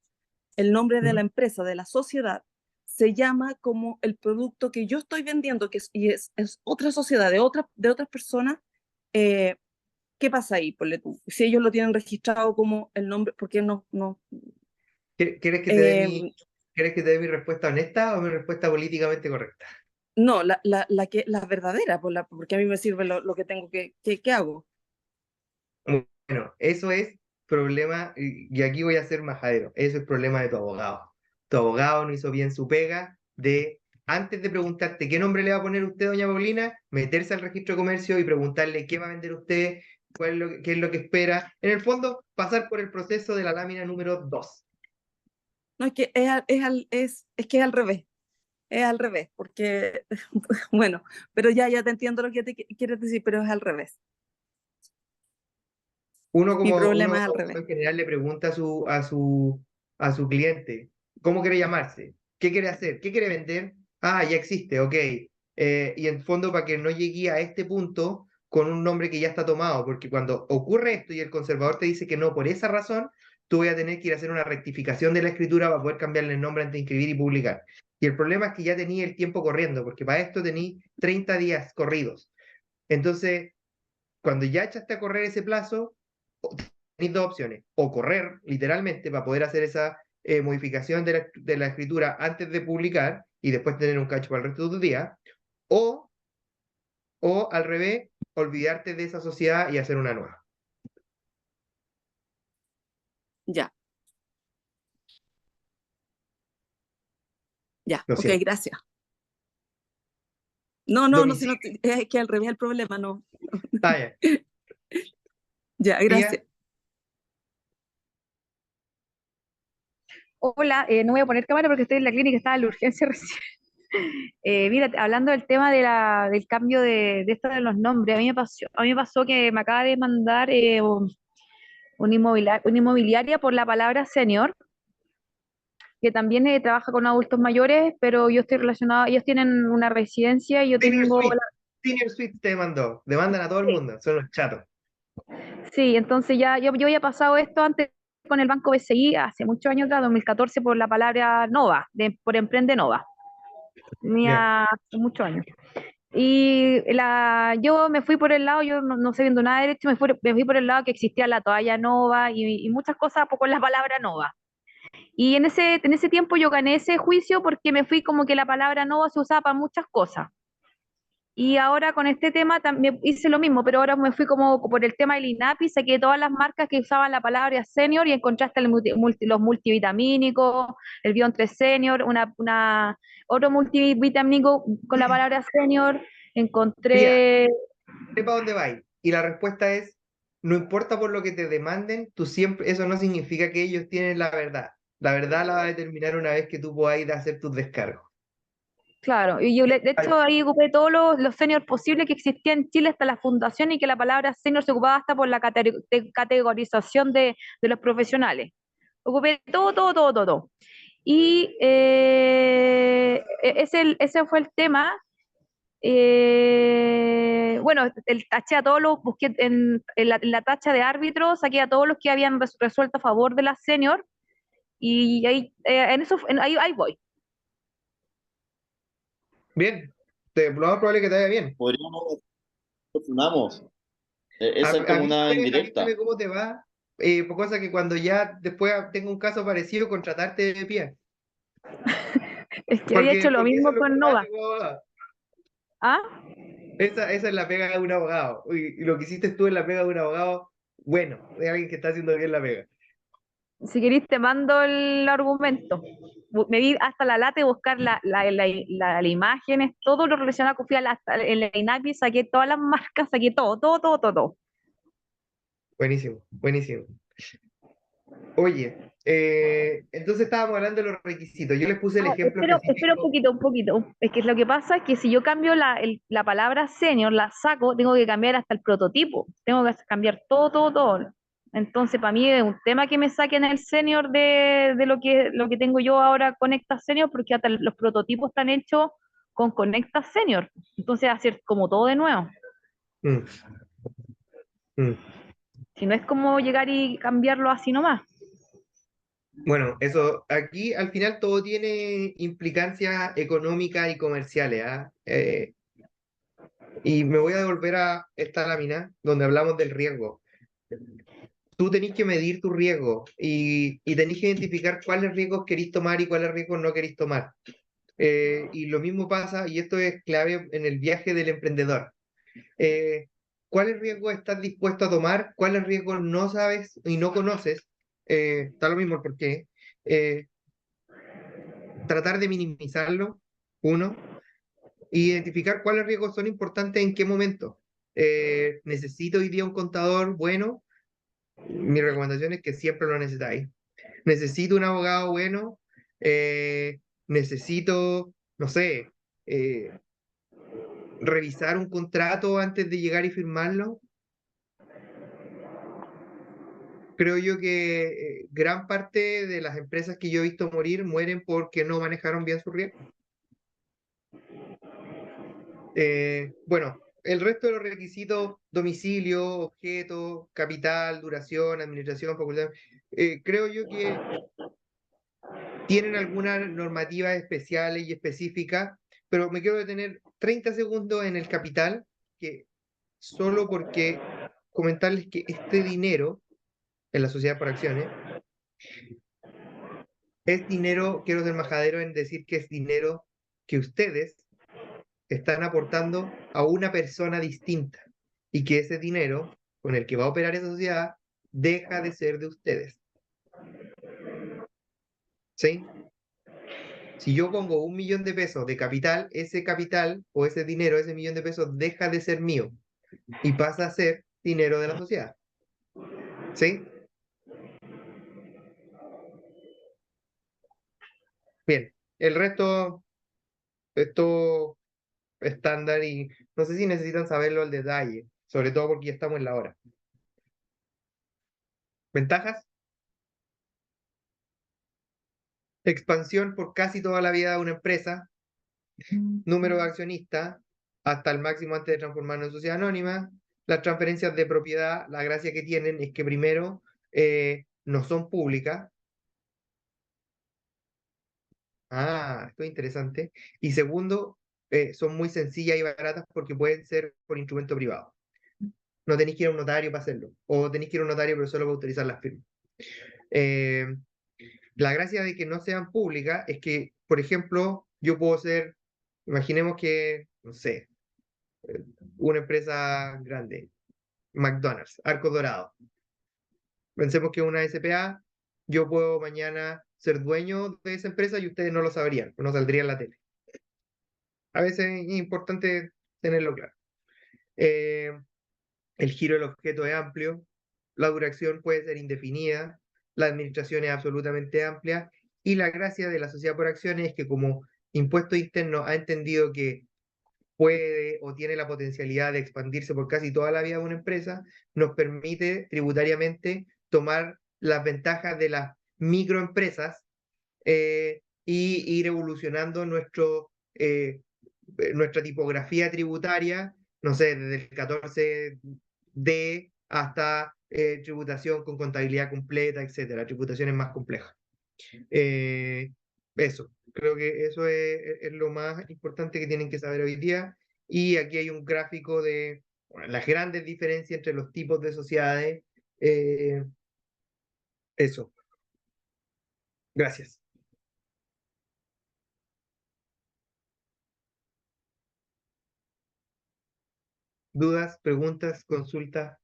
El nombre de la empresa, de la sociedad, se llama como el producto que yo estoy vendiendo, y es otra sociedad de otras personas. ¿Qué pasa ahí? Ponle tú. Si ellos lo tienen registrado como el nombre, ¿por qué no? ¿Quieres que te dé ¿Quieres que te dé mi respuesta honesta o mi respuesta políticamente correcta? No, la verdadera, porque a mí me sirve lo que tengo ¿qué hago? Bueno, eso es problema, y aquí voy a ser majadero, eso es problema de tu abogado. Tu abogado no hizo bien su pega de, antes de preguntarte qué nombre le va a poner usted, doña Paulina, meterse al registro de comercio y preguntarle qué va a vender usted, qué es lo que espera. En el fondo, pasar por el proceso de la lámina número 2. No, es que es que es al revés. Es al revés, porque, bueno, pero ya te entiendo lo que quieres decir, pero es al revés. Uno Mi como problema uno es al revés. en general le pregunta a a su cliente cómo quiere llamarse, qué quiere hacer, qué quiere vender. Ah, ya existe, ok. Y en fondo para que no llegue a este punto con un nombre que ya está tomado, porque cuando ocurre esto y el conservador te dice que no por esa razón, tú vas a tener que ir a hacer una rectificación de la escritura para poder cambiarle el nombre antes de inscribir y publicar. Y el problema es que ya tenía el tiempo corriendo, porque para esto tenía 30 días corridos. Entonces, cuando ya echaste a correr ese plazo, tenéis dos opciones: o correr literalmente para poder hacer esa modificación de la escritura antes de publicar y después tener un cacho para el resto de tus días, o, o al revés, olvidarte de esa sociedad y hacer una nueva. Ya, ya, Lo ok, siento. gracias. No, no, no, Domicilio. es que al revés el problema, no. Ah, ya. Ya, Tía, gracias. Hola, no voy a poner cámara porque estoy en la clínica, estaba en la urgencia recién. Mira, hablando del tema del cambio de esto de los nombres, a mí me pasó que me acaba de mandar una inmobiliaria por la palabra senior, que también trabaja con adultos mayores, pero yo estoy relacionada, ellos tienen una residencia y yo Senior tengo Suite. Senior Suite te mandó. Demandan a todo el mundo. Son los chatos. Sí, entonces ya yo había pasado esto antes con el Banco BCI hace muchos años atrás, 2014, por la palabra Nova, por Emprende Nova. Ya. Hace muchos años. Y yo me fui por el lado, yo no sé viendo nada de derecho, me fui por el lado que existía la toalla Nova y muchas cosas con la palabra Nova. Y en ese tiempo yo gané ese juicio porque me fui como que la palabra Nova se usaba para muchas cosas. Y ahora con este tema también hice lo mismo, pero ahora me fui como por el tema del INAPI, saqué todas las marcas que usaban la palabra senior y encontraste los multivitamínicos, el Bion 3 Senior, otro multivitamínico con la palabra senior, Tía, encontré, sepa dónde vais. Y la respuesta es: no importa por lo que te demanden, tú siempre, eso no significa que ellos tienen la verdad. La verdad la va a determinar una vez que tú podáis hacer tus descargos. claro, y yo de hecho ahí ocupé todos los seniors posibles que existían en Chile hasta la fundación y que la palabra senior se ocupaba hasta por la categorización de los profesionales. Ocupé todo, todo, todo, todo. Y ese fue el tema. Bueno, taché a todos busqué en la tacha de árbitros, saqué a todos los que habían resuelto a favor de la senior, y ahí, ahí voy. Bien, lo más probable es que te vaya bien. Podríamos, funamos. Esa es como una Avísame indirecta. cómo te va, por cosa que cuando ya después tenga un caso parecido, contratarte de pie. Es que había hecho lo Porque eso mismo es lo que con uno Nova. hace como abogado. ¿Ah? Esa es la pega de un abogado. Y lo que hiciste tú es la pega de un abogado bueno, de alguien que está haciendo bien la pega. Si queréis te mando el argumento. Me di hasta la lata de buscar las imágenes, todo lo relacionado con hasta en la INAPI, saqué todas las marcas, saqué todo, todo, todo, todo. Buenísimo, buenísimo. Oye, entonces estábamos hablando de los requisitos. Yo les puse el ejemplo Espera un específico. poquito, un poquito. Es que lo que pasa es que si yo cambio la palabra senior, la saco, tengo que cambiar hasta el prototipo. Tengo que cambiar todo, todo, todo. Entonces, para mí es un tema que me saquen el senior de lo que tengo yo ahora Conecta Senior, porque hasta los prototipos están hechos con Conecta Senior. Entonces, hacer como todo de nuevo. Mm, mm. Si no es como llegar y cambiarlo así nomás. Bueno, eso, aquí al final todo tiene implicancias económicas y comerciales, ¿ah? Y me voy a devolver a esta lámina donde hablamos del riesgo. Tú tenés que medir tu riesgo y tenés que identificar cuáles riesgos querís tomar y cuáles riesgos no querís tomar. Y lo mismo pasa, y esto es clave en el viaje del emprendedor. ¿Cuáles riesgos estás dispuesto a tomar? ¿Cuáles riesgos no sabes y no conoces? Está lo mismo el por qué. Eh, Tratar de minimizarlo, uno, y identificar cuáles riesgos son importantes en qué momento. ¿Necesito hoy día un contador bueno? Mi recomendación es que siempre lo necesitáis. ¿Necesito un abogado bueno? ¿Necesito, no sé, revisar un contrato antes de llegar y firmarlo? Creo yo que gran parte de las empresas que yo he visto morir mueren porque no manejaron bien su riesgo. Bueno, el resto de los requisitos, domicilio, objeto, capital, duración, administración, facultad, creo yo que tienen algunas normativas especiales y específicas, pero me quiero detener 30 segundos en el capital, que solo porque comentarles que este dinero en la sociedad por acciones es dinero, quiero ser majadero en decir que es dinero que ustedes están aportando a una persona distinta y que ese dinero con el que va a operar esa sociedad deja de ser de ustedes. ¿Sí? Si yo pongo 1 millón de pesos de capital, ese capital o ese dinero, ese 1 millón de pesos deja de ser mío y pasa a ser dinero de la sociedad. ¿Sí? Bien, el resto es todo estándar y no sé si necesitan saberlo al detalle, sobre todo porque ya estamos en la hora. ¿Ventajas? Expansión por casi toda la vida de una empresa, número de accionistas hasta el máximo antes de transformarnos en sociedad anónima. Las transferencias de propiedad, la gracia que tienen es que primero no son públicas. Ah, esto es interesante. Y segundo, son muy sencillas y baratas porque pueden ser por instrumento privado. No tenéis que ir a un notario para hacerlo. O tenéis que ir a un notario pero solo para autorizar las firmas. La gracia de que no sean públicas es que, por ejemplo, yo puedo ser, imaginemos que, no sé, una empresa grande, McDonald's, Arco Dorado. Pensemos que es una SPA, yo puedo mañana ser dueño de esa empresa y ustedes no lo sabrían, no saldría en la tele. A veces es importante tenerlo claro. El giro del objeto es amplio, la duración puede ser indefinida, la administración es absolutamente amplia y la gracia de la sociedad por acciones es que como impuesto interno ha entendido que puede o tiene la potencialidad de expandirse por casi toda la vida de una empresa, nos permite tributariamente tomar las ventajas de las microempresas y ir evolucionando nuestra tipografía tributaria, no sé, desde el 14D hasta tributación con contabilidad completa, etcétera, tributaciones más complejas. Eso, creo que eso es lo más importante que tienen que saber hoy día. Y aquí hay un gráfico de bueno, las grandes diferencias entre los tipos de sociedades. Eso, gracias. ¿Dudas, preguntas, consultas?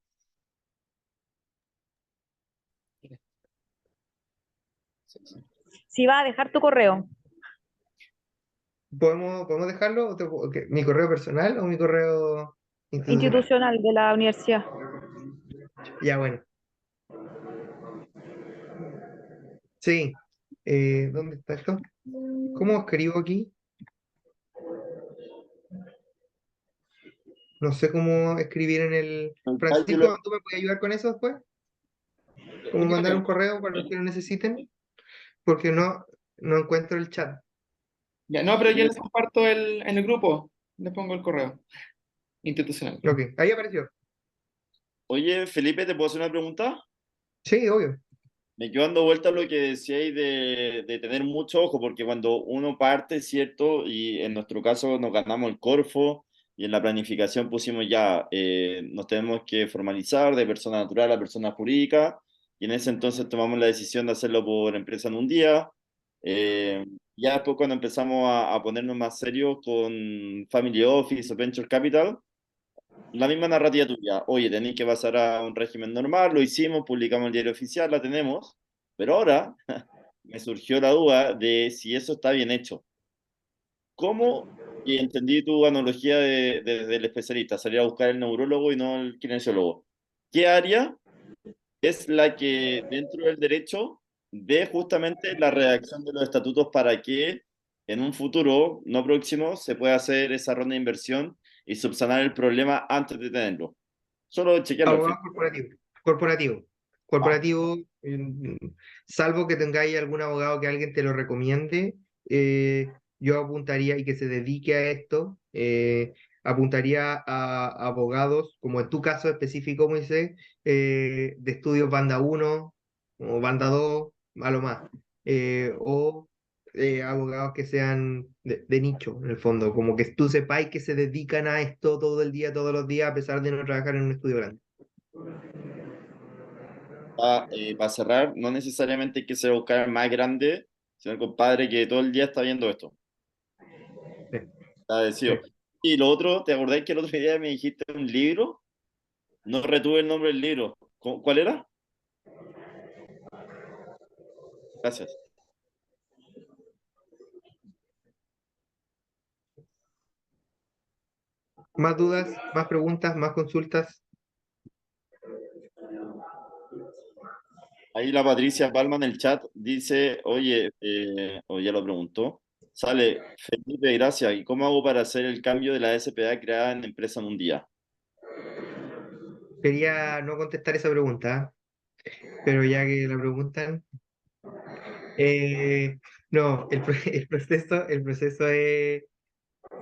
Si va a dejar tu correo. ¿Podemos dejarlo? ¿Mi correo personal o mi correo institucional? Institucional de la universidad. Ya, bueno. Sí. ¿Dónde está esto? ¿Cómo escribo aquí? No sé cómo escribir en el... Francisco, ¿tú me puedes ayudar con eso después? ¿Cómo mandar un correo para los que lo necesiten? Porque no encuentro el chat. Ya, no, pero yo les comparto en el grupo, les pongo el correo institucional. Ok, ahí apareció. Oye, Felipe, ¿te puedo hacer una pregunta? Sí, obvio. Me quedo dando vuelta a lo que decíais de tener mucho ojo, porque cuando uno parte, ¿cierto? Y en nuestro caso nos ganamos el Corfo y en la planificación pusimos ya, nos tenemos que formalizar de persona natural a persona jurídica, y en ese entonces tomamos la decisión de hacerlo por empresa en un día. Ya después cuando empezamos a ponernos más serios con Family Office o Venture Capital, la misma narrativa tuya. Oye, tenéis que pasar a un régimen normal, lo hicimos, publicamos el diario oficial, la tenemos, pero ahora me surgió la duda de si eso está bien hecho. ¿Cómo? Y entendí tu analogía del especialista, salir a buscar el neurólogo y no el kinesiólogo. ¿Qué área es la que dentro del derecho ve justamente la redacción de los estatutos para que en un futuro no próximo se pueda hacer esa ronda de inversión y subsanar el problema antes de tenerlo? Solo chequearlo al Abogado final. corporativo. Corporativo. corporativo, salvo que tengáis algún abogado que alguien te lo recomiende, yo apuntaría y que se dedique a esto, apuntaría a abogados, como en tu caso específico, Moisés, de estudios banda 1 o banda 2, a lo más, o abogados que sean de nicho, en el fondo, como que tú sepáis que se dedican a esto todo el día, todos los días, a pesar de no trabajar en un estudio grande. Para cerrar, no necesariamente hay que ser buscar el más grande, sino el compadre que todo el día está viendo esto. Sí, Está decidido. sí. Y lo otro, ¿te acordás que el otro día me dijiste un libro? No retuve el nombre del libro. ¿Cuál era? Gracias. ¿Más dudas, más preguntas, más consultas? Ahí la Patricia Palma en el chat dice, oye, o ya lo preguntó, sale, Felipe, gracias. ¿Y cómo hago para hacer el cambio de la SPA creada en empresa en un día? Quería no contestar esa pregunta, pero ya que la preguntan, no, el proceso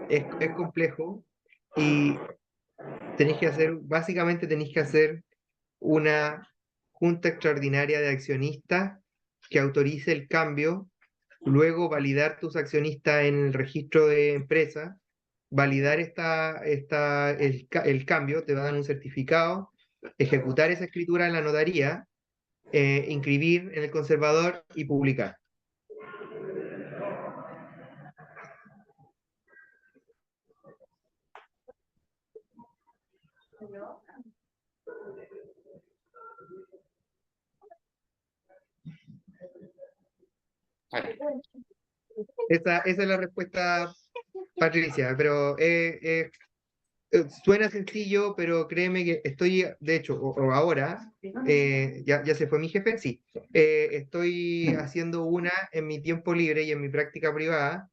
es complejo y básicamente tenéis que hacer una junta extraordinaria de accionistas que autorice el cambio, luego validar tus accionistas en el registro de empresa, validar el cambio, te dan un certificado, ejecutar esa escritura en la notaría, inscribir en el conservador y publicar. Esa es la respuesta, Patricia, pero suena sencillo, pero créeme que estoy, de hecho, o ahora, ya se fue mi jefe, sí, estoy haciendo una en mi tiempo libre y en mi práctica privada,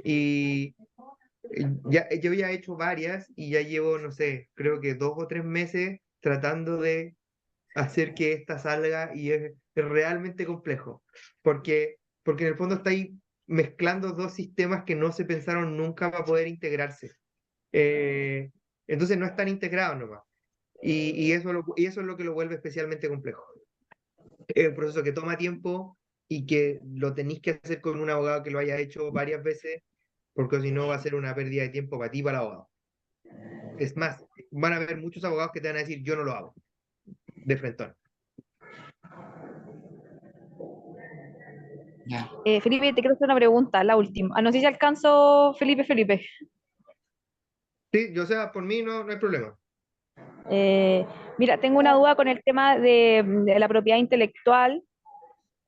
y yo ya he hecho varias y ya llevo, no sé, creo que 2 o 3 meses tratando de hacer que esta salga y es realmente complejo, porque en el fondo estáis mezclando dos sistemas que no se pensaron nunca para poder integrarse. Eh, entonces no están integrados nomás. Y eso es lo que lo vuelve especialmente complejo. Es un proceso que toma tiempo y que lo tenéis que hacer con un abogado que lo haya hecho varias veces, porque si no va a ser una pérdida de tiempo para ti y para el abogado. Es más, van a haber muchos abogados que te van a decir, yo no lo hago, de frentón. Felipe, te quiero hacer una pregunta, la última. No sé si alcanzo, Felipe. Sí, yo sea, por mí no hay problema. Mira, tengo una duda con el tema de la propiedad intelectual.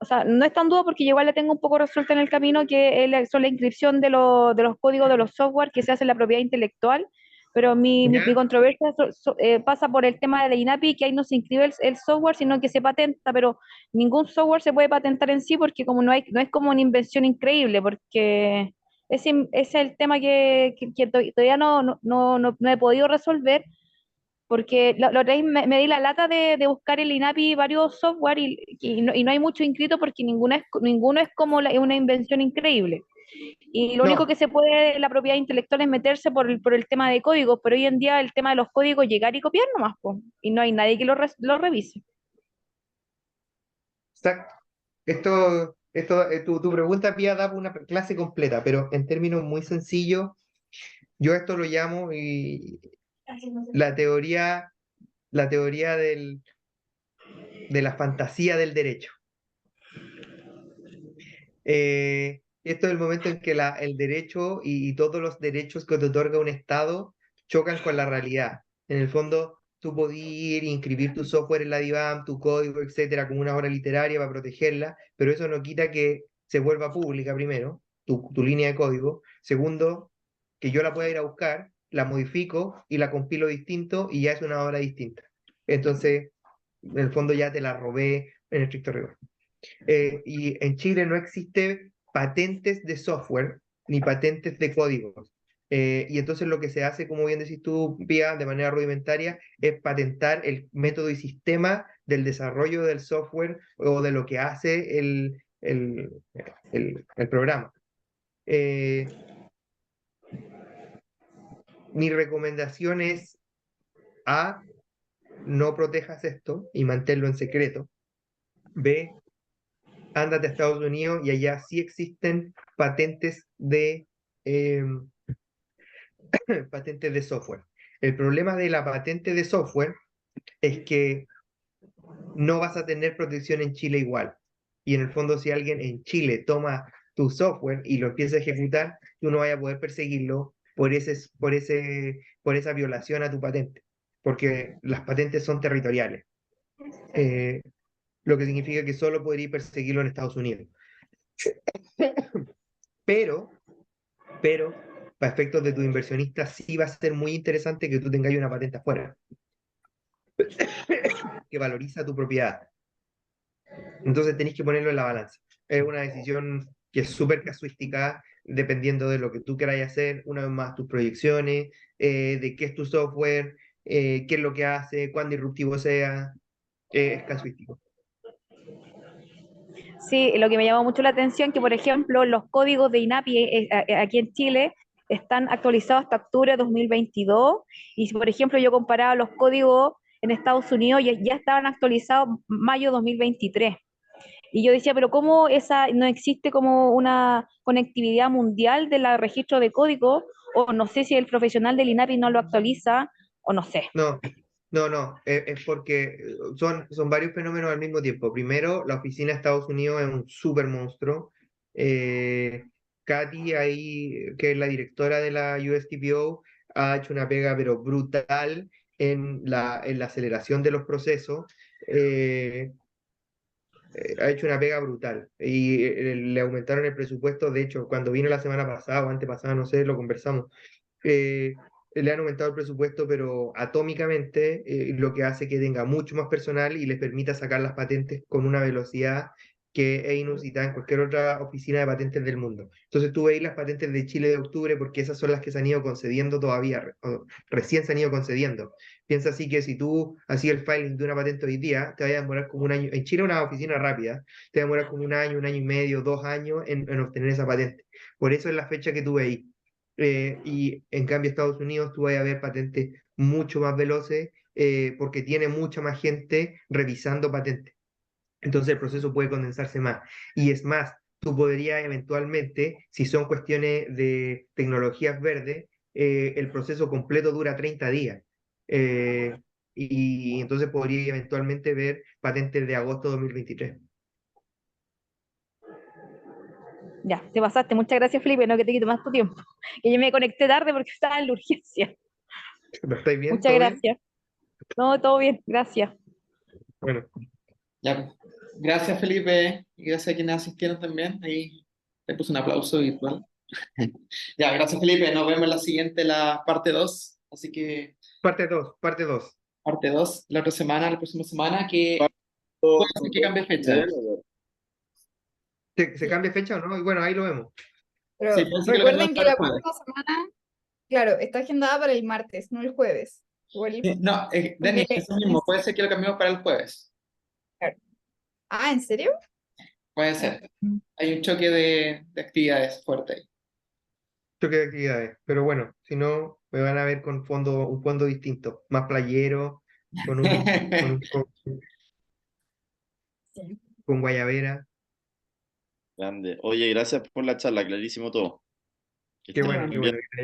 O sea, no es tan duda porque yo igual la tengo un poco resuelta en el camino, que son la inscripción de los códigos de los software que se hace en la propiedad intelectual, pero mi ¿Ya? controversia pasa por el tema de la INAPI, que ahí no se inscribe el software, sino que se patenta, pero ningún software se puede patentar en sí porque como no es como una invención increíble, porque ese es el tema que todavía no he podido resolver porque la otra vez me di la lata de buscar en el INAPI varios software y no hay mucho inscrito porque ninguno es como una invención increíble. Y lo único No, que se puede de la propiedad intelectual es meterse por el tema de códigos, pero hoy en día el tema de los códigos llegar y copiar nomás, po, y no hay nadie que lo revise. exacto. Tu pregunta, Pía, da para una clase completa, pero en términos muy sencillos, yo esto lo llamo la teoría, la teoría de la fantasía del derecho. Esto es el momento en que el derecho y todos los derechos que te otorga un Estado chocan con la realidad. En el fondo, tú podías ir e inscribir tu software en la DIVAM, tu código, etcétera, como una obra literaria para protegerla, pero eso no quita que se vuelva pública, primero, tu línea de código. Segundo, que yo la pueda ir a buscar, la modifico y la compilo distinto y ya es una obra distinta. Entonces, en el fondo ya te la robé en estricto rigor. Y en Chile no existe patentes de software ni patentes de códigos. Y entonces lo que se hace, como bien decís tú, Pía, de manera rudimentaria, es patentar el método y sistema del desarrollo del software o de lo que hace el programa. Mi recomendación es A, no protejas esto y manténlo en secreto. B, ándate a Estados Unidos y allá sí existen patentes patentes de software. El problema de la patente de software es que no vas a tener protección en Chile igual. Y en el fondo, si alguien en Chile toma tu software y lo empieza a ejecutar, tú no vas a poder perseguirlo por esa violación a tu patente, porque las patentes son territoriales, lo que significa que solo podrías perseguirlo en Estados Unidos. Pero, para efectos de tu inversionista, sí va a ser muy interesante que tú tengas una patente afuera, que valoriza tu propiedad. Entonces tenéis que ponerlo en la balanza. Es una decisión que es súper casuística, dependiendo de lo que tú queráis hacer, una vez más tus proyecciones, de qué es tu software, qué es lo que hace, cuán disruptivo sea, es casuístico. Sí, lo que me llamó mucho la atención que, por ejemplo, los códigos de INAPI aquí en Chile están actualizados hasta octubre de 2022 y si, por ejemplo, yo comparaba los códigos en Estados Unidos ya estaban actualizados mayo 2023. Y yo decía, pero ¿cómo no existe como una conectividad mundial del registro de código? O no sé si el profesional del INAPI no lo actualiza, o no sé. No, no, es porque son varios fenómenos al mismo tiempo. Primero, la oficina de Estados Unidos es un súper monstruo. Katy, ahí, que es la directora de la USTPO, ha hecho una pega pero brutal en la aceleración de los procesos. Ha hecho una pega brutal y le aumentaron el presupuesto. De hecho, cuando vino la semana pasada o antepasada, no sé, lo conversamos. Le han aumentado el presupuesto, pero atómicamente, lo que hace que tenga mucho más personal y les permita sacar las patentes con una velocidad que es inusitada en cualquier otra oficina de patentes del mundo. Entonces tú veis las patentes de Chile de octubre porque esas son las que se han ido concediendo todavía, recién se han ido concediendo. Piensa así que si tú hacías el filing de una patente hoy día, te va a demorar como un año. En Chile una oficina rápida, te va a demorar como un año y medio, 2 años en obtener esa patente. Por eso es la fecha que tú veis. Y en cambio Estados Unidos tú vas a ver patentes mucho más veloces porque tiene mucha más gente revisando patentes. Entonces el proceso puede condensarse más. Y es más, tú podrías eventualmente, si son cuestiones de tecnologías verdes, el proceso completo dura 30 días. Eh, y entonces podría eventualmente ver patentes de agosto de 2023. Ya, te pasaste. Muchas gracias, Felipe, no que te quito más tu tiempo. Que yo me conecté tarde porque estaba en la urgencia. ¿Lo estáis bien? Muchas ¿Todo bien? gracias. No, todo bien, gracias. Bueno, Ya, gracias Felipe y gracias a quienes asistieron también. Ahí te puse un aplauso virtual. Ya, gracias Felipe. Nos vemos en la siguiente, la parte 2. Así que parte 2, parte 2. parte 2 la otra semana, la próxima semana, que puede ser que cambie fecha. ¿Se cambia fecha o no? Y bueno, ahí lo vemos. Pero Sí, puede ser que lo recuerden cambiemos que para la el jueves. próxima semana, claro, está agendada para el martes, no el jueves. Igual, No, Denis, porque eso mismo, puede ser que lo cambiemos para el jueves. claro. Ah, ¿en serio? Puede ser. Hay un choque de actividades fuerte ahí. Choque de actividades. Pero bueno, si no, me van a ver con un fondo distinto, más playero, con Sí. con guayabera. Grande. Oye, gracias por la charla, clarísimo todo. Que Qué estén bueno, muy qué bien. bueno.